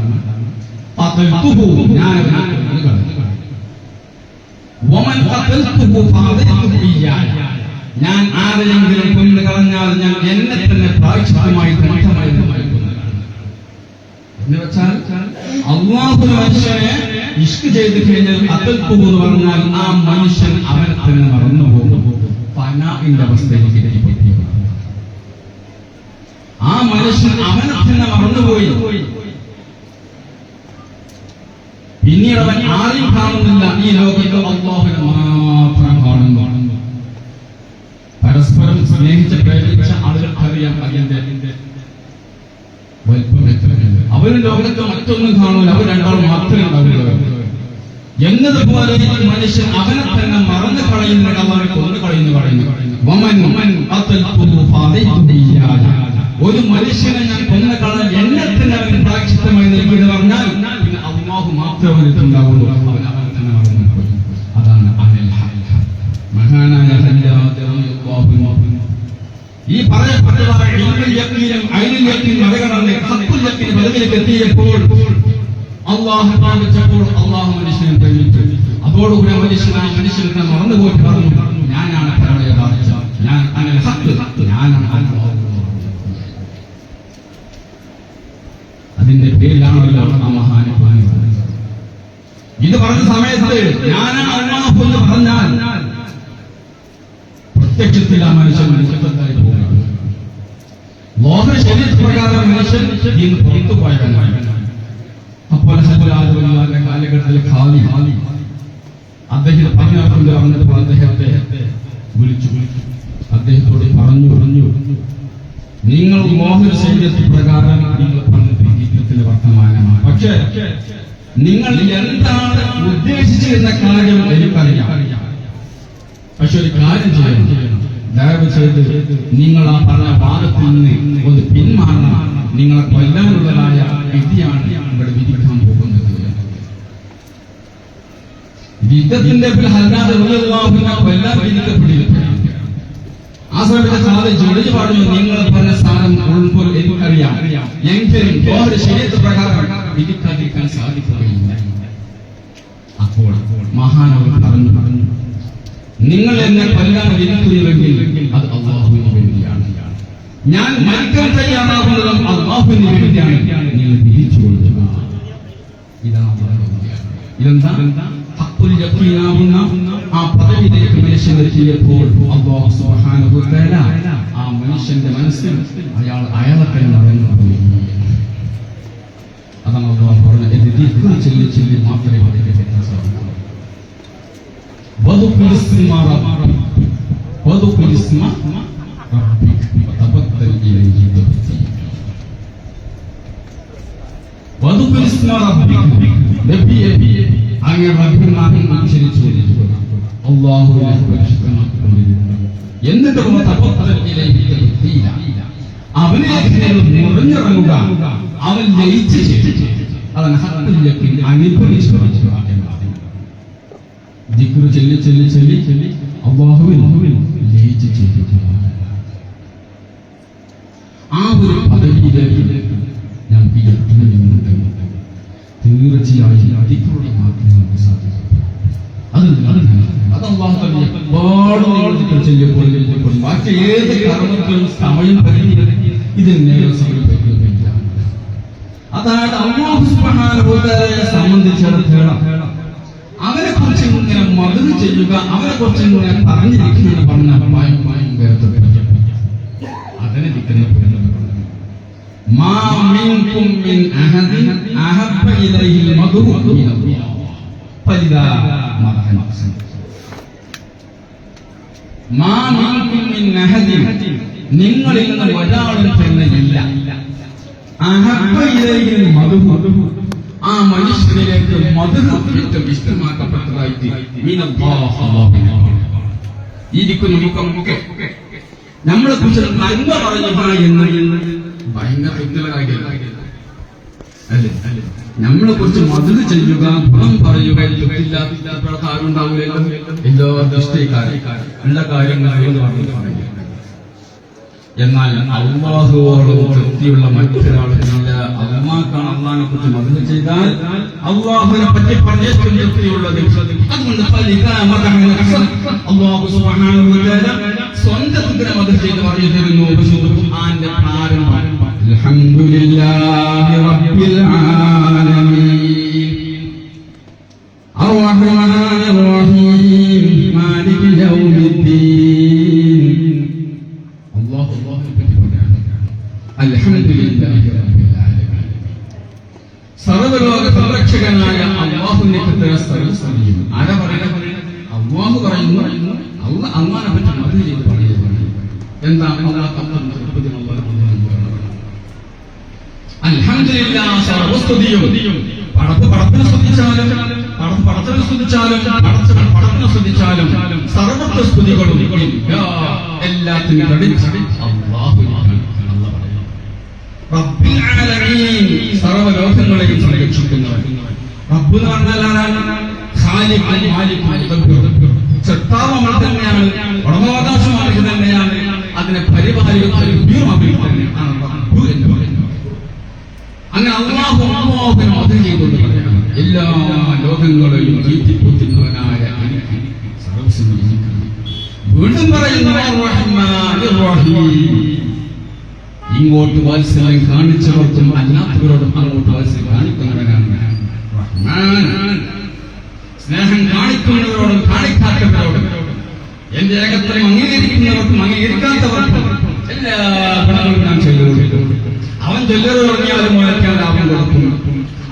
ഞാൻ ആരെയെങ്കിലും കൊന്നു കളഞ്ഞാൽ ഞാൻ എന്നെ തന്നെ പ്രായശ്ചിത്തമായി എന്ന് വെച്ചാൽ അല്ലാഹു മനുഷ്യനെ ഇഷ്ക് ചെയ്ത് കഴിഞ്ഞാൽ അത്തൽപ്പു എന്ന് പറഞ്ഞാൽ ആ മനുഷ്യൻ അവനെ തന്നെ മറന്നുപോകും. ഫനാഇന്റെ അവസ്ഥയിലേക്ക് എത്തിപ്പെട്ടു. ആ മനുഷ്യൻ അവനെ തന്നെ മറന്നുപോയി. പിന്നീട് അവൻ ആരെയും കാണുന്നില്ല. ഈ ലോകത്ത് അല്ലാഹുവിനെ മാത്രം കാണുന്നു. പരസ്പരം സ്നേഹിച്ച് പ്രേമിച്ച ആളുകൾക്കറിയാം അതിന്റെ വലിപ്പം എത്രയുണ്ട്. അവര് ലോകത്ത് മറ്റൊന്നും കാണൂല, അവർ രണ്ടാളും മാത്രമേ ഉണ്ടാവുള്ളൂ. എന്നതുപോലെ മനുഷ്യൻ അവനെ തന്നെ മറന്നു കളയുന്ന അവനെ കൊന്നു കളയുന്നു പറയുന്നു. ഒരു മനുഷ്യനെ ഞാൻ കൊന്നകളാൻ എണ്ണത്തിന് അവന് പ്രായശ്ചിത്തമായി നൽകിയെന്ന് പറഞ്ഞാൽ പിന്നെ അല്ലാഹു മാത്രമേ അവനുണ്ടാവുള്ളൂ. അവൻ തന്നെ മറന്നുപോയി. അതാണ് മഹാനായ ഈ പറയപ്പെട്ടതായ മറികടന്ന് പദവിയിലേക്ക് എത്തിയപ്പോൾ അള്ളാഹു പ്രാപിച്ചപ്പോൾ അള്ളാഹു മനുഷ്യനെ പ്രേമിച്ചു. അതോടുകൂടി മനുഷ്യനെ മറന്നുപോയി പറഞ്ഞു, ഞാനാണ് യഥാർത്ഥ, ഞാൻ അങ്ങനെ ഞാനാണ്. അതിന്റെ പേരിലാണല്ലോ ആ മഹാനുഭാവം. ഇത് പറഞ്ഞ സമയത്ത് ഞാനാണ് അല്ലാഹു എന്ന് പറഞ്ഞാൽ പ്രത്യക്ഷത്തിൽ ആ മനുഷ്യൻ മനുഷ്യത്തായി പോകുന്നത്. ലോക ശരീരപ്രകാരം മനുഷ്യൻ ഇന്ന് പുറത്തു പോയവനാണ്. അപ്പോൾ കാലഘട്ടത്തിൽ ഖാലി അദ്ദേഹം പറഞ്ഞപ്പോൾ അദ്ദേഹത്തെ വിളിച്ചു. അദ്ദേഹത്തോട് പറഞ്ഞു, നിങ്ങൾ മോഹന ശരീരത്തിൽ പ്രകാരം നിങ്ങൾ പറഞ്ഞ ജീവിതത്തിന്റെ വർത്തമാനമാണ്. പക്ഷേ നിങ്ങൾ എന്താണ് ഉദ്ദേശിച്ചിരുന്ന കാര്യം എനിക്കറിയാം. പക്ഷെ ഒരു കാര്യം ചെയ്യണം, ദയവ് ചെയ്ത് നിങ്ങൾ ആ പറഞ്ഞ ഭാഗത്തിൽ നിന്ന് ഒന്ന് പിന്മാറണം. നിങ്ങളെ കൊല്ലാനുള്ളതായ വിധിയാണ് ഇവിടെ വിധിക്കാൻ പോകുന്നത്. യുദ്ധത്തിന്റെ അല്ലാതെ കൊല്ലാൻ വിധിക്കപ്പെട്ടില്ല. ആ സമയത്ത് സാധിച്ചു പറഞ്ഞു, നിങ്ങൾ പറഞ്ഞ സ്ഥാനം ഉൾപ്പോൾ എനിക്കറിയാം, എങ്കിലും വേറെ ശരീരത്തെ പ്രകാരം വിധിക്കാതിരിക്കാൻ സാധിക്കുകയില്ല. അപ്പോൾ മഹാനവർ പറഞ്ഞു, നിങ്ങൾ എന്നെ കൊല്ലാൻ വിധിക്കുന്നുവെങ്കിൽ അത് അല്ലാഹുവിന് വേണ്ടിയാണ്. ഞാൻ മരിക്കാൻ തയ്യാറാകുന്നതും അല്ലാഹുവിന് വേണ്ടിയാണ്. നിങ്ങൾ വിധിച്ചു കൊടുക്കുക. ഇതെന്താ ആ പദവിയിലേക്ക് മനുഷ്യനെത്തിയപ്പോൾ അല്ലാഹു സുബ്ഹാനഹു വ തആല ആ മനുഷ്യന്റെ മനസ്സിൽ അയാളെ തന്നെ മറന്നുപോയി. അതാണ് അല്ലാഹു പറഞ്ഞത്, ചൊല്ലി മാത്രമേ പഠിക്കാൻ സാധിക്കൂ. എന്നിട്ട് അവനിലേക്ക് മുറിഞ്ഞിറങ്ങുക, അവൻ ലയിച്ച് അവൻ അനുഭവിച്ചു. ദിക്റ് ചൊല്ലി അല്ലാഹുവിൽ ലയിച്ച് ചെയ്തു. ആ ഒരു പദവിയിലേക്ക് ഞാൻ എത്തുന്നുണ്ട്. തീർച്ചയായും ദിക്റുടെ മാത്രമേ നമുക്ക് സാധിക്കൂ. അത് അല്ലാഹു ചൊല്ലിയപ്പോൾ ബാക്കി ഏത് കർമ്മത്തിലും സമയം പരിധി ഇതിനെ സമർപ്പിക്കുന്നില്ല. അതായത് അല്ലാഹു സുബ്ഹാനഹു വ തആലയെ സംബന്ധിച്ചിടത്തോളം അവനെ കുറിച്ച് ഇങ്ങനെ മധുര ചെയ്യുക, അവനെ കുറിച്ച് ഇങ്ങനെ പറഞ്ഞിരിക്കുന്ന അതിനെ നിങ്ങളിൽ നിന്ന് ഒരാളും തന്നെ ഇല്ല ആ മനുഷ്യനിലേക്ക് മധുരം ഇഷ്ടമാക്കപ്പെട്ടതായിട്ട് ഇരിക്കുന്ന മുഖമൊക്കെ നമ്മളെ കുറിച്ച് നന്മ പറയുക എന്ന് ഭയങ്കര അല്ലേ? നമ്മളെ കുറിച്ച് മധുര ചെയ്യുക, ഗുണം പറയുക, തെറ്റില്ലാത്ത ആരുണ്ടാവില്ലല്ലോ. എന്തോ ഉള്ള കാര്യങ്ങൾ പറയുക. എന്നാൽ അല്ലാഹുവോട് തൃപ്തിയുള്ള മറ്റൊരാളില്ല. അള്ളാഹ്ക്കാണ് അള്ളാഹിനെ കുറിച്ച് മധുര ചെയ്താൽ അള്ളാഹുവിനെ പറ്റി പറഞ്ഞ തൃപ്തിയുള്ളത്. അതുകൊണ്ട് അല്ലാഹു സുബ്ഹാനഹു വ തആല സ്വന്തത്തിന് മധുര ചെയ്ത് പറഞ്ഞു തരുന്നു. ഖുർആന്റെ പ്രാരംഭം അൽഹംദുലില്ലാഹി റബ്ബിൽ ആലമീൻ അർറഹ്മാനിർ റഹീം മാലികി യൗമിദ്ദീൻ. അൽഹംദുലില്ലാഹി റബ്ബിൽ ആലമീൻ. സർവ്വലോക സംരക്ഷകനായ അല്ലാഹുവിനെ പറ്റി ആരാ പറയുന്നത്? അല്ലാഹു പറയുന്നു. അല്ലാഹുവിനെ പറ്റി മധുര ചെയ്ത് പറയുന്നു. എന്താണ് അൽഹംദുലില്ലാഹ്. സർവസ്തുതിയും പടപ്പിനെ സ്തുതിച്ചാലും പടത്തിനെ സ്തുതിച്ചാലും പടത്തിനെ സ്തുതിച്ചാലും സർവ്വ സ്തുതികളും എല്ലാത്തിനും അല്ലാഹുവിനാണ്. റബ്ബുൽ ആലമീൻ, സർവ്വലോകങ്ങളെയും സംരക്ഷിക്കുന്നവൻ. റബ്ബ് എന്ന് പറഞ്ഞാൽ ആരാണ്? ഖാലിഖ്, മാലിക്, മുദബ്ബിർ. സൃഷ്ടാവ് അവൻ തന്നെയാണ്, ഉടമവകാശം അവർക്ക് തന്നെയാണ്, അതിനെ പരിപാലിക്കുന്ന തന്നെയാണ് റബ്ബ് എന്ന് പറയുന്നത്. അങ്ങനെ അല്ലാഹുവിനെ മതം ചെയ്തുകൊണ്ട് പറയണം, എല്ലാ ലോകങ്ങളെയും തീറ്റിപ്പോറ്റുന്നവനായ എനിക്ക് സർവ്വസ്വം ഇരിക്കുന്നു. വീണ്ടും പറയുന്നു അർ-റഹ്മാനിർ റഹീം. ഇങ്ങോട്ട് വാത്സല്യം കാണിച്ചവർക്കും അല്ലാത്തവരോടും അങ്ങോട്ട് വാത്സല്യം കാണിക്കുന്നവനാണ് റഹ്മാൻ. സ്നേഹം കാണിക്കുന്നവരോടും കാണിക്കാത്തവരോടും, എന്റെ ഏകത്വം അംഗീകരിക്കുന്നവർക്കും അംഗീകരിക്കാത്തവർക്കും എല്ലാ ഗുണങ്ങളും ഞാൻ ചെയ്തു കൊടുക്കും. അവൻ ചൊല്ലറുറങ്ങിയാലും മുളയ്ക്കാൻ ലാഭം കൊടുക്കും,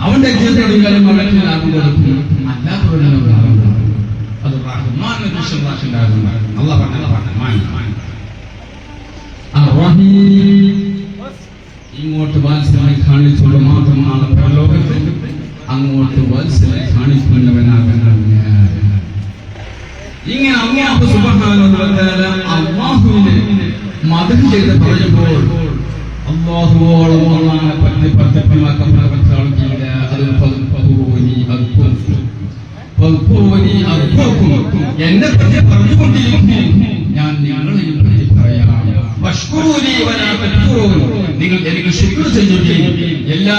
അവന്റെ ജീവിതം മുളയ്ക്കാൻ ലാഭം കൊടുക്കും, അല്ലാത്തവരും ലാഭം കൊടുക്കും. അത് റഹ്മാൻ അല്ലാഹു റഹ്മാൻ. ഇങ്ങോട്ട് വാത്സല്യം കാണിച്ചുകൊണ്ട് മാത്രമാണ് പരലോകത്ത് അങ്ങോട്ട് വാത്സല്യം കാണിക്കുന്നവനാകാനാണ് ഞാൻ. ഇങ്ങനെ അല്ലാഹു സുബ്ഹാനഹു വ തആല അല്ലാഹുവിനെ മദഹ് ചെയ്ത് പറയുമ്പോൾ അല്ലാഹുവോളം അല്ലാഹുവിനെ പറ്റി പറഞ്ഞില്ല. അത് എന്നെ പറ്റി പറഞ്ഞുകൊണ്ടിരിക്കും, ഞാൻ നിങ്ങളെയും പറ്റി പറയാം. നിങ്ങൾ എനിക്ക് ശുക്ർ ചെയ്യുകയും എല്ലാ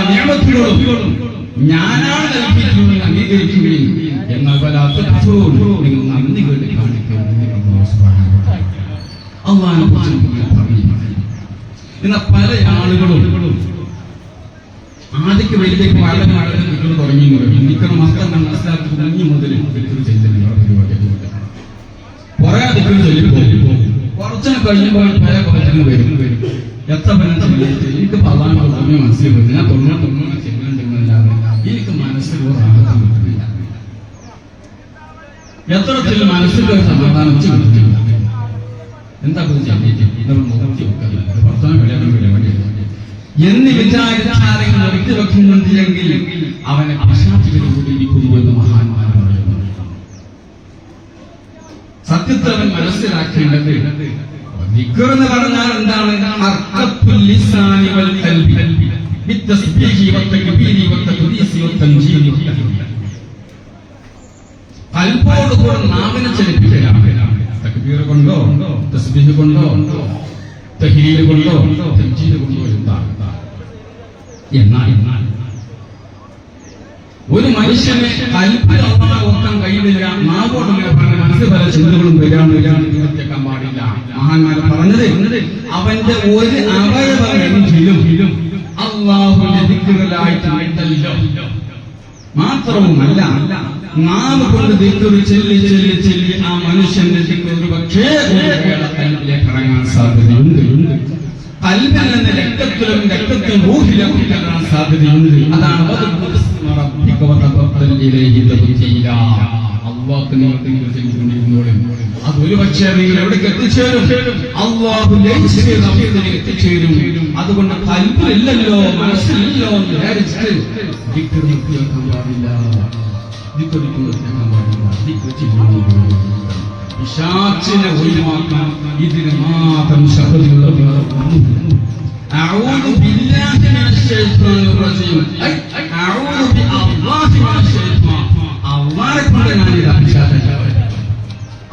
നിയമത്തിനോടും ഞാനാണ് നൽകിയിട്ടുള്ളത് അംഗീകരിക്കുകയും എന്നാൽ നിങ്ങൾ നന്ദി കേട്ട് കാണിക്കുകയും അല്ലാഹുവിനെ കുറിച്ച് പറഞ്ഞു. എന്നാൽ പല ആളുകളും ആദ്യക്ക് വലിയ വളരെ നിൽക്കുന്നത് തുടങ്ങി നിൽക്കണം. മക്കൾ മനസ്സിലാക്കി കുഞ്ഞു മുതൽ കുറെ ദിക്കർ ചൊല്ലിപ്പോ കുറച്ചിനെ കഴിയുമ്പോൾ പല കുറച്ചങ്ങ് വരും. എത്ര എനിക്ക് പതാൻ സമയം മനസ്സിലാക്കി ഞാൻ തൊണ്ണൂറ് ചെല്ലുന്നുണ്ടെന്നല്ലാതെ എനിക്ക് മനസ്സിൽ ഒരു ആഘാതം കിട്ടുന്നില്ല. എത്ര ചെല്ലും മനസ്സിൽ ഒരു സമാധാനം കിട്ടുന്നില്ല. എന്താ നോക്കി വെക്കുന്നത് ഭർത്താവ് വിളയാൻ എന്ന് വിചാരിച്ചാരെങ്കിലും വ്യക്തി വെക്കുന്നുണ്ടെങ്കിൽ അവനെ പിശാചികളിരിക്കുന്നു എന്ന് മഹാന്മാർ പറയുന്നു. സത്യത്തെ അവൻ മനസ്സിലാക്കേണ്ടത് ദിക്ർ എന്ന് പറഞ്ഞാൽ എന്താണ്? ഹർക്കത്തുൽ ലിസാനി വൽ ഖൽബി ബിത്തസ്ബീഹി വത്തക്ബീരി വത്തഖദീസി വത്തൻജീദി. ഖൽബോട് കൂടെ നാവിനെ ചലിപ്പിക്കുകയാണ്. തക്ബീർ കൊണ്ടോ തസ്ബീഹ് കൊണ്ടോ തഹ്ലീൽ കൊണ്ടോ തൻജീദ് കൊണ്ടോ എന്താണ്? എന്നാൽ ഒരു മനുഷ്യനെ കൽപ്പിൽ അല്ലാഹു ഒക്കാൻ കഴിയില്ല. നാവോടിങ്ങനെ പറഞ്ഞ മനസ്സിൽ പല ചിന്തകളും വരാൻ പാടില്ല. മഹാന്മാരെ പറഞ്ഞത് അവന്റെ ഒരു അവയവമെങ്കിലും അല്ലാഹുവിന്റെ ദിക്റിലായിട്ടല്ലോ. മാത്രവുമല്ല നാവ് കൊണ്ട് ദിക്ർ ചെല്ലി ചെല്ലി ചെല്ലി ആ മനുഷ്യന്റെ ദിക്ർ ഒരു പക്ഷേ കൽബിലേക്ക് ഇറങ്ങാൻ സാധ്യതയുണ്ട്. കൽബിൽ നിന്ന് രക്തത്തിൽ റൂഹിലും ഇറങ്ങാൻ സാധ്യതയുണ്ട്. അതാണ് അള്ളാഹ് നിങ്ങൾ ചെയ്തുകൊണ്ടിരുന്നോളും. അതൊരു പക്ഷേ നിങ്ങൾ എവിടേക്ക് എത്തിച്ചേരും? അള്ളാഹു എത്തിച്ചേരും. അതുകൊണ്ട് കൽബിലില്ലല്ലോ മനസ്സിലില്ലോ എന്ന് വിചാരിച്ചിട്ട് ദിക്ർ നിർത്തിയാക്കാൻ പാടില്ല. പിശാചിനെ ഒഴിവാക്കാൻ ഇതിന് മാത്രം ശക്തിയുള്ള അഊദു ബില്ലാഹി മിനശ് ശൈത്വാനിർ റജീം. അഊദു ബിഅല്ലാഹി മിനശ് ശൈത്വാൻ. അല്ലാഹനെ കൊണ്ട് ഞാൻ ഇത് പിശാചിനെ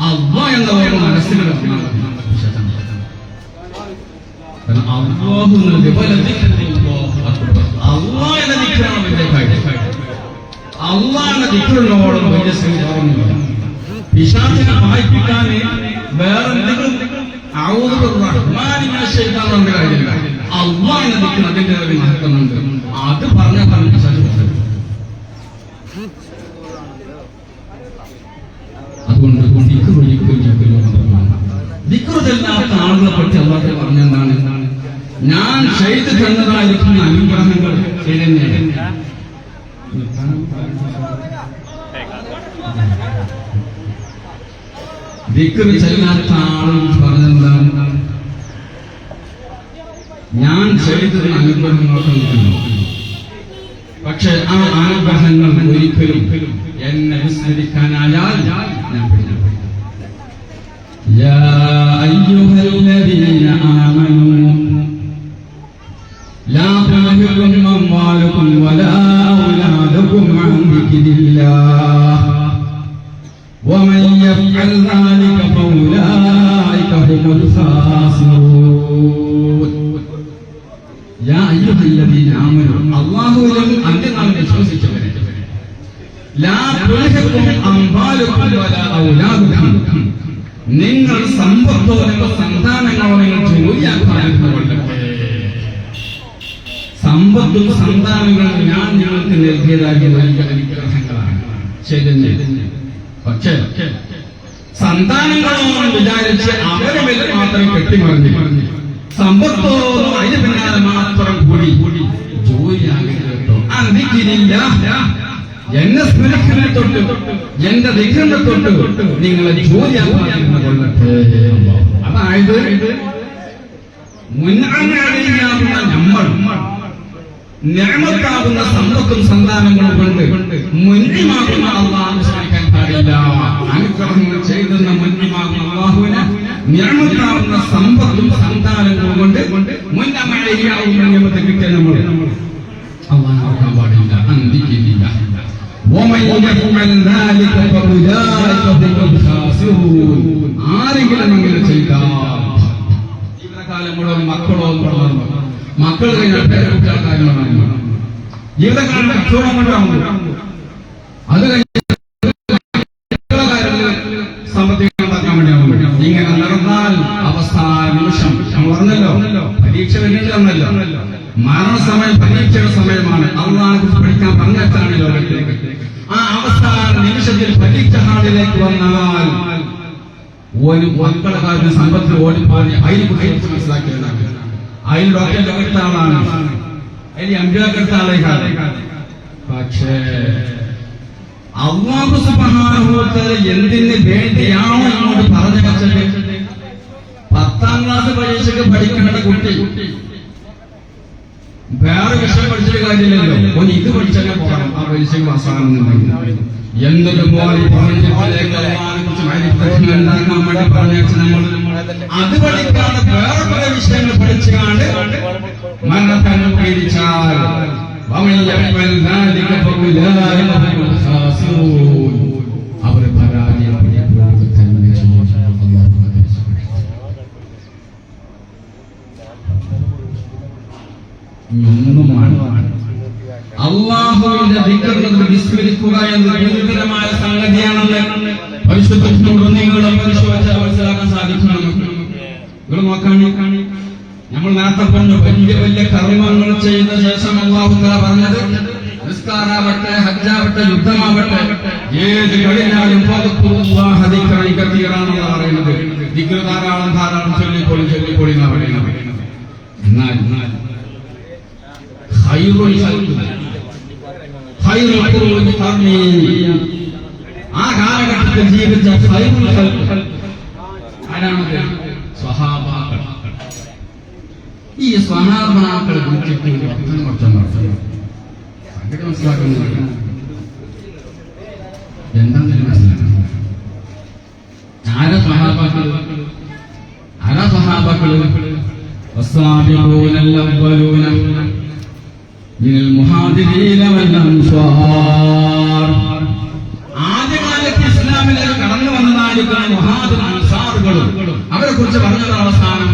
അല്ലാഹ് എന്ന വാക്ക് മനസ്സിൽ വെക്കണം. അല്ലാഹു അല്ലാഹ് എന്ന ദിക്റാണ് വലിയ കാര്യം. അള്ളാഹുവിന്റെ ദിക്റിനോളം വലിയ സ്നേഹമൊന്നുമില്ല. പിശാചിനെ വായിപ്പിക്കാൻ വേറെ എന്തെങ്കിലും കാര്യമില്ല. അള്ളാഹുവിന്റെ ദിക്ർ അതിന്റെ ഒരു മഹത്വമുണ്ട്. അത് പറഞ്ഞാൽ പിശാച് പോകും. അതുകൊണ്ട് ദിക്ർ ചെല്ലാത്ത ആളുകളെ പറ്റി അള്ളാഹു പറഞ്ഞെന്താണ്? ഞാൻ ചെയ്തു തന്നതായിരിക്കുന്ന അനുഗ്രഹങ്ങൾ ശരിയാണ്. ദിക്ർ ചെല്ലാത്ത ആളുകൾ പറഞ്ഞെന്താണ്? ഞാൻ ചെയ്തതിന് അനുഗ്രഹങ്ങളൊക്കെ കിട്ടുന്നു, പക്ഷെ ആ അനുഗ്രഹങ്ങൾ ഒരിക്കലും എന്നെ വിസ്മരിക്കാനായാൽ ഞാൻ പിടിക്കും. യാ അയ്യുഹല്ലദീന ആമനൂ ദിക്രില്ലാഹ് വമൻ യഫ്അൽ ദാലിക ഫൗലൈക ഹുമുൽ ഖാസിറൂൻ. യാ അയ്യുഹല്ലദീന ആമനൂ, അല്ലാഹുവിലും അന്ത്യനാളിൽ വിശ്വസിച്ചവരെ, ലാ തുൽഹികും അംവാലുകും വലാ ഔലാദുകും, നിങ്ങൾ സമ്പത്തോ നിങ്ങൾ സന്താനങ്ങളോ നിങ്ങൾ ജോലിയാക്കാതിരുന്നു കൊള്ളട്ടെ. സമ്പത്തും സന്താനങ്ങളും ഞാൻ നിങ്ങൾക്ക് നൽകിയതായി വലിയ അനുഗ്രഹങ്ങളാണ്. ശരി, പക്ഷേ സന്താനങ്ങളോട് വിചാരിച്ച് അവരെ മേൽ മാത്രം കെട്ടിമറിഞ്ഞ് സമ്പത്തോന്നും അതിന് പിന്നാലെ മാത്രം കൂടി ജോലിയാകരുത് കേട്ടോ. അതിക്കില്ല, എന്നെ സ്മരിക്കുന്ന തൊട്ട് എന്റെ ദിക്റിനെ തൊട്ട് നിങ്ങളെ ജോലിയാക്കാതിരുന്നു കൊള്ളട്ടെ. അതായത് മുൻഅറിയാവുന്ന നമ്മൾ നിഅമത്താകുന്ന സമ്പത്തും സന്താനങ്ങളും കൊണ്ട് മുന്നിമാകുന്ന അല്ലാഹുവിനെ സ്മരിക്കാൻ പാടില്ല. അനുഗ്രഹങ്ങൾ ചെയ്തെന്ന മുന്നിമാകുന്ന അല്ലാഹുവിനെ നിഅമത്താകുന്ന സമ്പത്തും സന്താനങ്ങളും കൊണ്ട് മുന്നമഴിയാവുന്ന നിയമത്തെ കിട്ടിയ നമ്മൾ അല്ലാഹുവിനെ ഓർക്കാൻ പാടില്ല. അന്തിക്കില്ല. ومن يفعل ذلك فأولئك هم الخاسرون. ആരെങ്കിലും അങ്ങനെ ചെയ്താൽ ജീവിതകാലം മുഴുവൻ മക്കളോ മക്കൾ കഴിഞ്ഞാൽ പേരക്കുട്ടികൾക്കാരുമാണ് ജീവിതകാലം കച്ചവടം കൊണ്ടാകും. അത് കഴിഞ്ഞ് സാമ്പത്തികം ഉണ്ടാക്കാൻ വേണ്ടിയാകും. ഇങ്ങനെ നടന്നാൽ അവസാന നിമിഷം നമ്മൾ പറഞ്ഞല്ലോ, പരീക്ഷ വരുന്നല്ലോ, മരണസമയം പരീക്ഷയുടെ സമയമാണ്. അള്ളാഹുവിനെ കുറിച്ച് പഠിക്കാൻ പറഞ്ഞിട്ടാണ് ലോകത്തിലേക്ക്. ആ അവസാന നിമിഷത്തിൽ പരീക്ഷ ഹാളിലേക്ക് വന്നാൽ ഒരു മക്കളുടെ കാര്യത്തിൽ സമ്പത്തിൽ ഓടിപ്പാടി അതിനെ കുറിച്ച് മനസ്സിലാക്കിയതാണ്. അതിൽ ഡോക്ടറെ എടുത്ത ആളാണ്, അതിൽ അഞ്ചൊക്കെ എടുത്ത ആളേക്കാണ്. പക്ഷേ അല്ലാഹു സുബ്ഹാനഹു വ തആല എന്തിന് വേണ്ടിയാണോ ഇങ്ങോട്ട് പറഞ്ഞു വെച്ചത്? 10ാം ക്ലാസ് പരീക്ഷയ്ക്ക് പഠിക്കേണ്ട കുട്ടി വേറെ വിഷയം പഠിച്ചിട്ട് കാര്യമില്ലല്ലോ, ഓൻ ഇത് പഠിച്ചാൽ പോകണം ആ പരീക്ഷയ്ക്ക് പാസ്സാകുന്നുണ്ടെങ്കിൽ. എന്തൊരു പോലെ ഉണ്ടാക്കാൻ വേണ്ടി പറഞ്ഞേച്ച് നമ്മൾ അത് പഠിക്കാതെ വേറെ പല വിഷയങ്ങൾ പഠിച്ചുകൊണ്ട് മരണത്തെ അനുഭവിച്ചാൽ അവരെ പരാജയപ്പെടുക തന്നെ ചെയ്യും. അല്ലാഹുവിന്റെ ദിക്റിനെ വിസ്മരിക്കുക എന്ന ഗുരുതരമായ സംഗതിയാണെന്ന് പരിശുദ്ധത്തോട് നിങ്ങളെ പരിശോധിച്ചാൽ മനസ്സിലാക്കാൻ സാധിക്കണം. നിങ്ങൾ നോക്കാൻ നമ്മൾ നേരത്തെ പറഞ്ഞു, വലിയ വലിയ കർമ്മങ്ങൾ ചെയ്ത ശേഷം അല്ലാഹു തആല പറഞ്ഞത് നിസ്കാരാവട്ടെ, ഹജ്ജാവട്ടെ, യുദ്ധമാവട്ടെ, ഏത് കഴിഞ്ഞാലും ദിക്റാണെന്ന് പറയുന്നത്. ദിക്ർ ധാരാളം ചൊല്ലിപ്പോളി എന്നാ പറയുന്നത്. എന്നാൽ ആ കാലഘട്ടത്തിൽ ജീവിച്ച ആരാണത്? സ്വഹാബാക്കൾ. ഈ സ്വഹാബാക്കളെ കുറിച്ചിട്ട് മനസ്സിലാക്കുന്നത് എന്താണെന്ന് മനസ്സിലാക്കണം. ആരാ സ്വഹാബാക്കൾ? والسابقون الأولون من المهاجرين والأنصار. ആദ്യകാലത്ത് ഇസ്ലാമിലേക്ക് കടന്നു വന്നതായിരിക്കുന്ന മുഹാജിർ അൻസാറുകളും അവരെ കുറിച്ച് പറഞ്ഞത് അവസാനം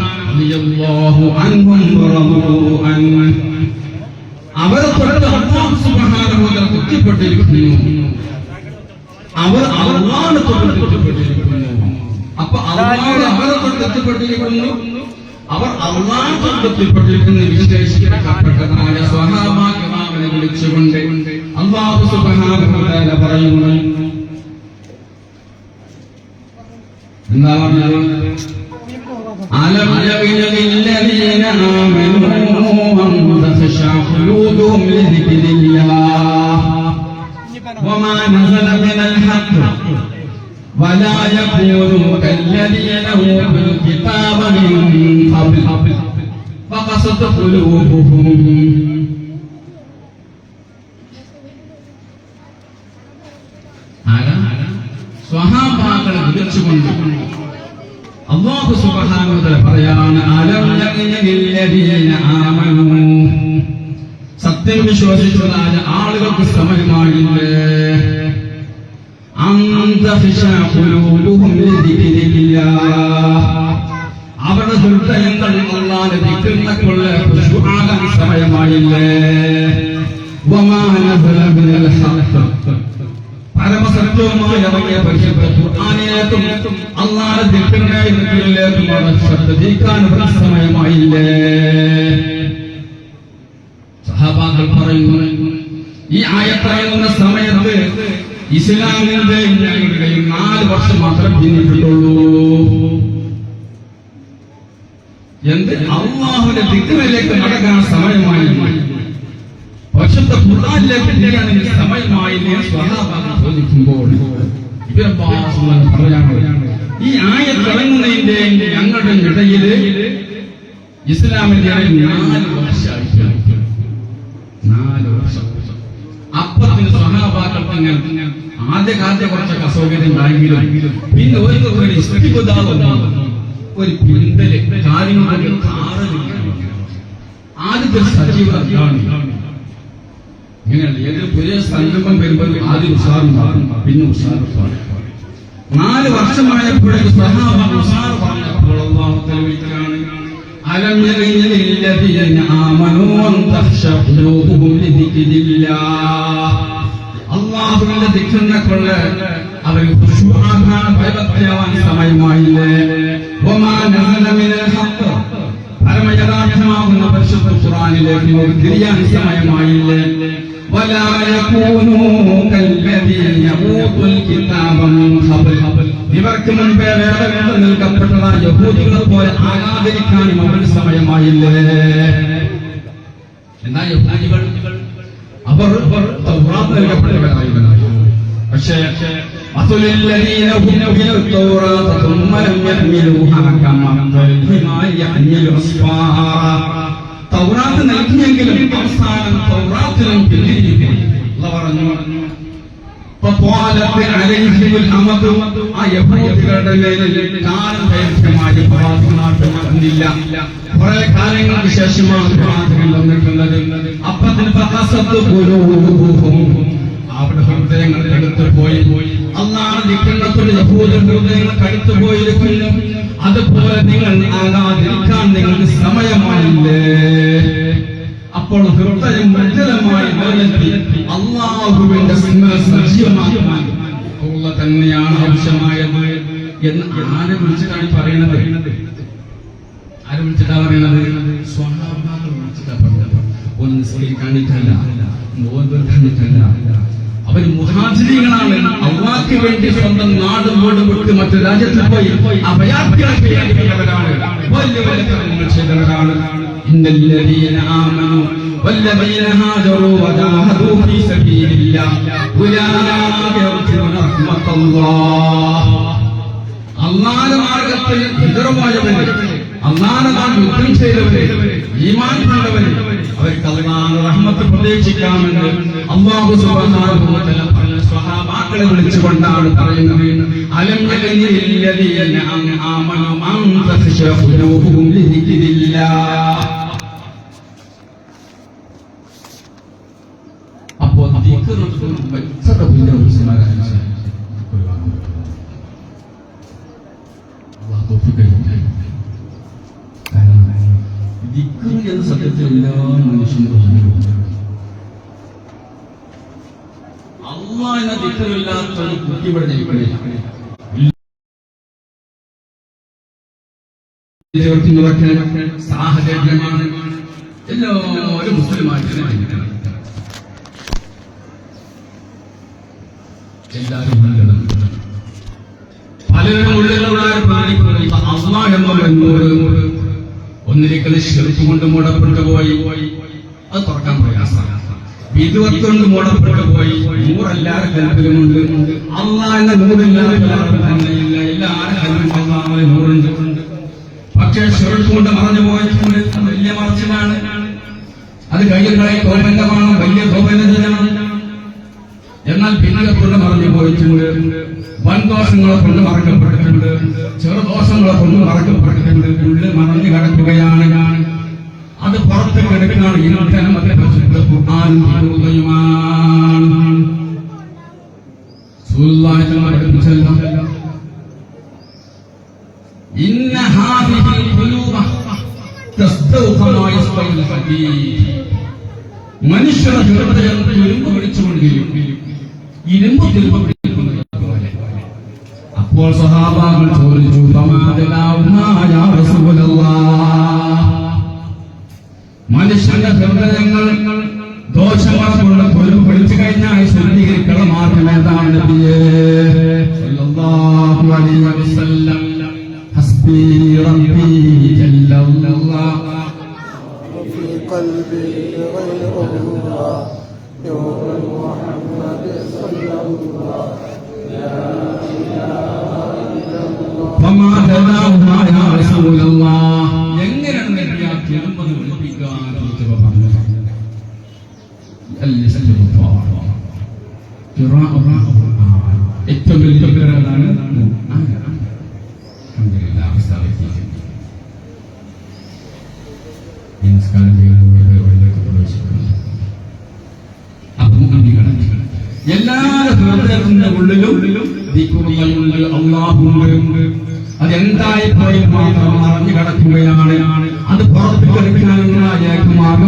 അവരെ തൊട്ട് അല്ലാഹു സുബ്ഹാനഹു വ തആല തൃപ്തിപ്പെട്ടിരിക്കുന്നു. അവർ അല്ലാഹുവിനെ തൊട്ട് തൃപ്തിപ്പെട്ടിരിക്കുന്നു. അപ്പൊ അല്ലാഹു അവരെ തൊട്ട് തൃപ്തിപ്പെട്ടിരിക്കുന്നു. അവർ അല്ലാഹുവിനെ തൃപ്തിപ്പെട്ടിരിക്കുന്ന വിശേഷിക്കപ്പെട്ടതായ സ്വഹാബാക്കളെ വിളിച്ചുകൊണ്ട് അല്ലാഹു സുബ്ഹാനഹു വ തആല പറയുന്നു. എന്താ പറഞ്ഞത്? അലം യഅലമില്ലദീന ആമനൂ അൻ തഖ്ശഅ ഖുലൂബുഹും ലിദിക്രില്ലാഹ് വമാ നസല മിനൽ ഹഖ് ولا يكونوا كالذين أوتوا الكتاب من قبل فقست قلوبهم. സ്വഹാബാക്കളെ വിളിച്ചുകൊണ്ട് അല്ലാഹു സുബ്ഹാനഹു വ തആല പറയാണ്, അലം യഅലമില്ലദീന ആമനൂ, സത്യം വിശ്വസിച്ചതായ ആളുകൾക്ക് സമയമായില്ലേ تخشع قلوبهم لذكر അവരുടെ ഹൃദയങ്ങൾ അല്ലാഹുവിന്റെ ദിക്റിനെക്കുള്ള ഖുശൂആകാൻ സമയമായില്ലേ വമാ നസല മിനൽ ഹഖ് പരമസത്യവുമായി ഇറങ്ങിയ പരിശുദ്ധ ഖുർആനിലേക്കും അല്ലാഹുവിന്റെ ദിക്റിലേക്കും അവർ ശ്രദ്ധിക്കാൻ സമയമായില്ലേ സഹാബാക്കൾ പറയുന്നു ഈ ആയത്ത് ഇറങ്ങുന്ന സമയത്ത് ഇസ്ലാമിന്റെ ഞങ്ങളുടെ 4 വർഷം മാത്രം പിന്നിട്ടുള്ളൂ എന്ത് അല്ലാഹുവിന്റെ ദിക്റിലേക്ക് നടക്കാൻ സമയമായി പരിശുദ്ധ ഖുർആനിലേക്ക് തിരിയാൻ സമയമായി സ്വഹാബാക്കൾ ചോദിക്കുമ്പോൾ ഇബ്നു അബ്ബാസ് പറയാണ് ഈ ആയത്ത് ഇറങ്ങുന്നതിന്റെ ഞങ്ങളുടെ ഇടയിൽ ഇസ്ലാമിന്റെ 4 വർഷമായി 4 വർഷം അപ്പത്തിന് സ്വഹാബാക്കൾക്ക് ഇങ്ങനെ ആദ്യകാലത്തെ കുറച്ചൊക്കെ അസൗകര്യം ഉണ്ടായെങ്കിലും പിന്നെ ഒരു ഇസ്തിഗ്ദാദ് ഒരു പിന്തല് കാര്യങ്ങളൊക്കെ ആദ്യത്തെ സജീവത ഇങ്ങനെയല്ല ഏതൊരു പുതിയ സംരംഭം വരുമ്പോൾ ആദ്യം ഉഷാറുണ്ടാകും പിന്നെ ഉഷാറുണ്ടാകും 4 വർഷമായപ്പോഴേക്ക് സ്വഹാബാക്കൾ ഉഷാർ പറഞ്ഞപ്പോൾ അല്ലാഹു തആല അലം യഗില്ലദീന ആമനൂ അൻ തഖ്ശഅ ഖുലൂബുഹും ലിദിക്രില്ലാഹ് അല്ലാഹുവിന്റെ ദിക്റിനെക്കുള്ള അവർ ഖുശൂആകാൻ ഭയഭക്തിയാവാൻ സമയമായില്ലേ വമാ നസല മിനൽ ഹഖ് പരമയഥാർത്ഥമാകുന്ന പരിശുദ്ധ ഖുർആനിലേക്ക് തിരിയാൻ സമയമായില്ലേ വലാ യകൂനൂ കല്ലദീന ഊതുൽ കിതാബ മിൻ ഖബ്ൽ ഇവർക്ക് മുൻപേ വേദഗ്രന്ഥം നൽകപ്പെട്ടതായ യഹൂദികളെ പോലെ ആരാധിക്കാനും അവർക്ക് സമയമായില്ലേ എന്നാൽ യഹൂദികൾ അവർ തൗറാത്ത് നൽകപ്പെട്ടവരായിരുന്നു പക്ഷേ അത്തുലല്ലദീന ഹുമിനു തൗറാത തുമ്മ ലം യഹ്മിലുഹാ കമാ ഹിമാൽ യഹ്മിലു അസ്ഫാറ തൗറാത്ത് നൽകിയെങ്കിലും അവസാനം തൗറാത്തിലും പിന്നിരിക്കുന്നു അല്ലാഹു പറഞ്ഞു فطالت عليهم الامد യഹൂദികളുടെ മേൽ കാലം ദൈർഘ്യമായി പ്രവാചകനായിട്ട് വന്നില്ല കുറെ കാലങ്ങൾക്ക് ശേഷമാണ് പ്രവാചകൻ വന്നിട്ടുള്ളത് അപ്പത്തിന് ഫഖസത്ത് ഖുലൂബുഹും അവരുടെ ഹൃദയങ്ങൾ കടുത്തു പോയി അല്ലാഹുവിന്റെ ദിക്റിനെക്കുറിച്ച് യഹൂദ ഹൃദയങ്ങൾ കടുത്തു പോയിരിക്കുന്നു അതുപോലെ നിങ്ങൾ ആകാതിരിക്കാൻ നിങ്ങൾക്ക് സമയമായില്ലേ അപ്പോൾ ഹൃദയം മജ്ജലമായി നിലനിർത്തി അല്ലാഹുവിന്റെ സിഗ്നൽ സജീവമാക്കാൻ തന്നെയാണ് ആവശ്യമായത് എന്ന് ആരെ വിളിച്ചിട്ടാണ് പറയുന്നത് ആരെ വിളിച്ചിട്ടാ പറയുന്നത് സ്വഹാബാക്കൾ വിളിച്ചിട്ടാ പറഞ്ഞത് ഒന്ന് നിസ്കരിക്കാനിട്ടല്ല നോമ്പ് കണ്ടിട്ടല്ല അവർ മുഹാജിറുകളാണ് അല്ലാഹുവിന് വേണ്ടി സ്വന്തം നാടും വീടും വിട്ട് മറ്റു രാജ്യത്തിൽ പോയി അഭയാർത്ഥികളെ വേണ്ടിയവരാണ് വലിയ വലിയ കാര്യങ്ങൾ ചെയ്തവരാണ് ഇന്നല്ലദീന ആമനു വല്ലദീന ഹാജറു വജാഹദു ഫീ സബീലില്ലാഹ് ഉലൈക യർജൂന റഹ്മത്തല്ലാഹ് അല്ലാഹുവിന്റെ മാർഗ്ഗത്തിൽ ഹിജറപോയവര് അല്ലാഹുവിന്റെ യുദ്ധം ചെയ്തവര് ഈമാൻ കൊണ്ടവര് അവർക്ക് അല്ലാഹുവിന്റെ റഹ്മത്ത് പ്രതീക്ഷിക്കാമെന്ന് അല്ലാഹു സുബ്ഹാനഹു വ തആല പറഞ്ഞ സ്വഹാബാക്കളെ വിളിച്ചുകൊണ്ടാണ് പറയുന്നത് അലം യഗനില്ലദീന ആമനു അൻ തഖ്ശഅ ഖുലൂബുഹും ലിദിക്രില്ലാഹ് അപ്പോൾ ദിക്റുൽ സദബിന്റെ ഉസ്മാനായ അല്ലാഹു തൗഫീഖ് നൽകട്ടെ ദിക്ർ എന്ന സത്യത്തിൽ എല്ലാ മനുഷ്യനും അല്ലാഹ് എന്ന ദിക്റില്ലാത്ത ഒരു കുട്ടി ഇവിടെ ജനിക്കില്ല സാഹചര്യമാണ് എല്ലാവരും മുസ്ലിമായിട്ട് എല്ലാവരും പലരും ഉള്ളിലുള്ള അല്ലാഹ് എന്നോട് ഒന്നിരിക്കൽ ശിർക്ക് കൊണ്ട് മൂടപ്പെട്ടു പോയി അത് തുറക്കാൻ പ്രയാസമാണ് വിദ്വത്ത് കൊണ്ട് മൂടപ്പെട്ടു പോയി നൂറെല്ലാവരുടെ കൽപ്പിലുമുണ്ട് അല്ലാഹ് എന്ന നൂറില്ലാതെ തന്നെയില്ല എല്ലാവരുടെ കൽപ്പിലും അല്ലാഹുവിന്റെ നൂറുണ്ട് പക്ഷേ ശിർക്ക് കൊണ്ട് മറഞ്ഞു പോയിട്ടുണ്ട് വലിയ മറച്ചിലാണ് അത് കയ്യുകളെ ഗോപന്യമാണ് വലിയ ഗോപന്യതയാണ് എന്നാൽ പിന്നെ കൊണ്ട് മറഞ്ഞു പോയിട്ടുണ്ട് വൻദോഷങ്ങളെ കൊണ്ട് മറക്കപ്പെട്ടിട്ടുണ്ട് ചെറുദോഷങ്ങളെ കൊണ്ട് മറക്കപ്പെട്ടിട്ടുണ്ട് ഉള്ളിൽ മറഞ്ഞു കിടക്കുകയാണ് അത് പുറത്ത് കിടക്കുകയാണ് ഇന്നത്തെ ഖുർആൻ മനുഷ്യരുടെ ഹൃദയം ഇരുമ്പ് പിടിച്ചുകൊണ്ടിരിക്കും, ഇരുമ്പ് തിരുമ്പ് പിടിക്കുന്നത് പോലെ. അപ്പോൾ സഹാബാക്കൾ ചോദിച്ചു, മനുഷ്യന്റെ ഹൃദയങ്ങൾ ദോഷങ്ങൾ കൊണ്ട് പൊരുൾ പിടിച്ചു കഴിഞ്ഞാൽ ശുദ്ധീകരിക്കുന്ന മാർഗം എന്താണ് നബിയേ? സല്ലല്ലാഹു അലൈഹി വസല്ലം ഹസ്ബി റബ്ബി ജല്ലല്ലാഹ് في قلبي غير الله نور محمد صلى الله لا إله إلا الله فما تدعونا يا رسول الله. എങ്ങനെയാണ് നബി ആ തിരുമ്പത് ഒളിപ്പിക്കാൻ പറഞ്ഞത്? ഏറ്റവും വലിയ പേരാണ്. നമസ്കാരം ചെയ്യുന്നവരിലേക്ക് പ്രവേശിക്കുന്നു. എല്ലാ ഹൃദയത്തിന്റെ ഉള്ളിലും ദിക്റുകളുണ്ട്, അല്ലാഹുണ്ട്. അതെന്തായി പോയി മാത്രം അറിഞ്ഞു കിടക്കുകയാണ്. അത് പുറത്തു കിടക്കാനുള്ള ഏകമാർഗം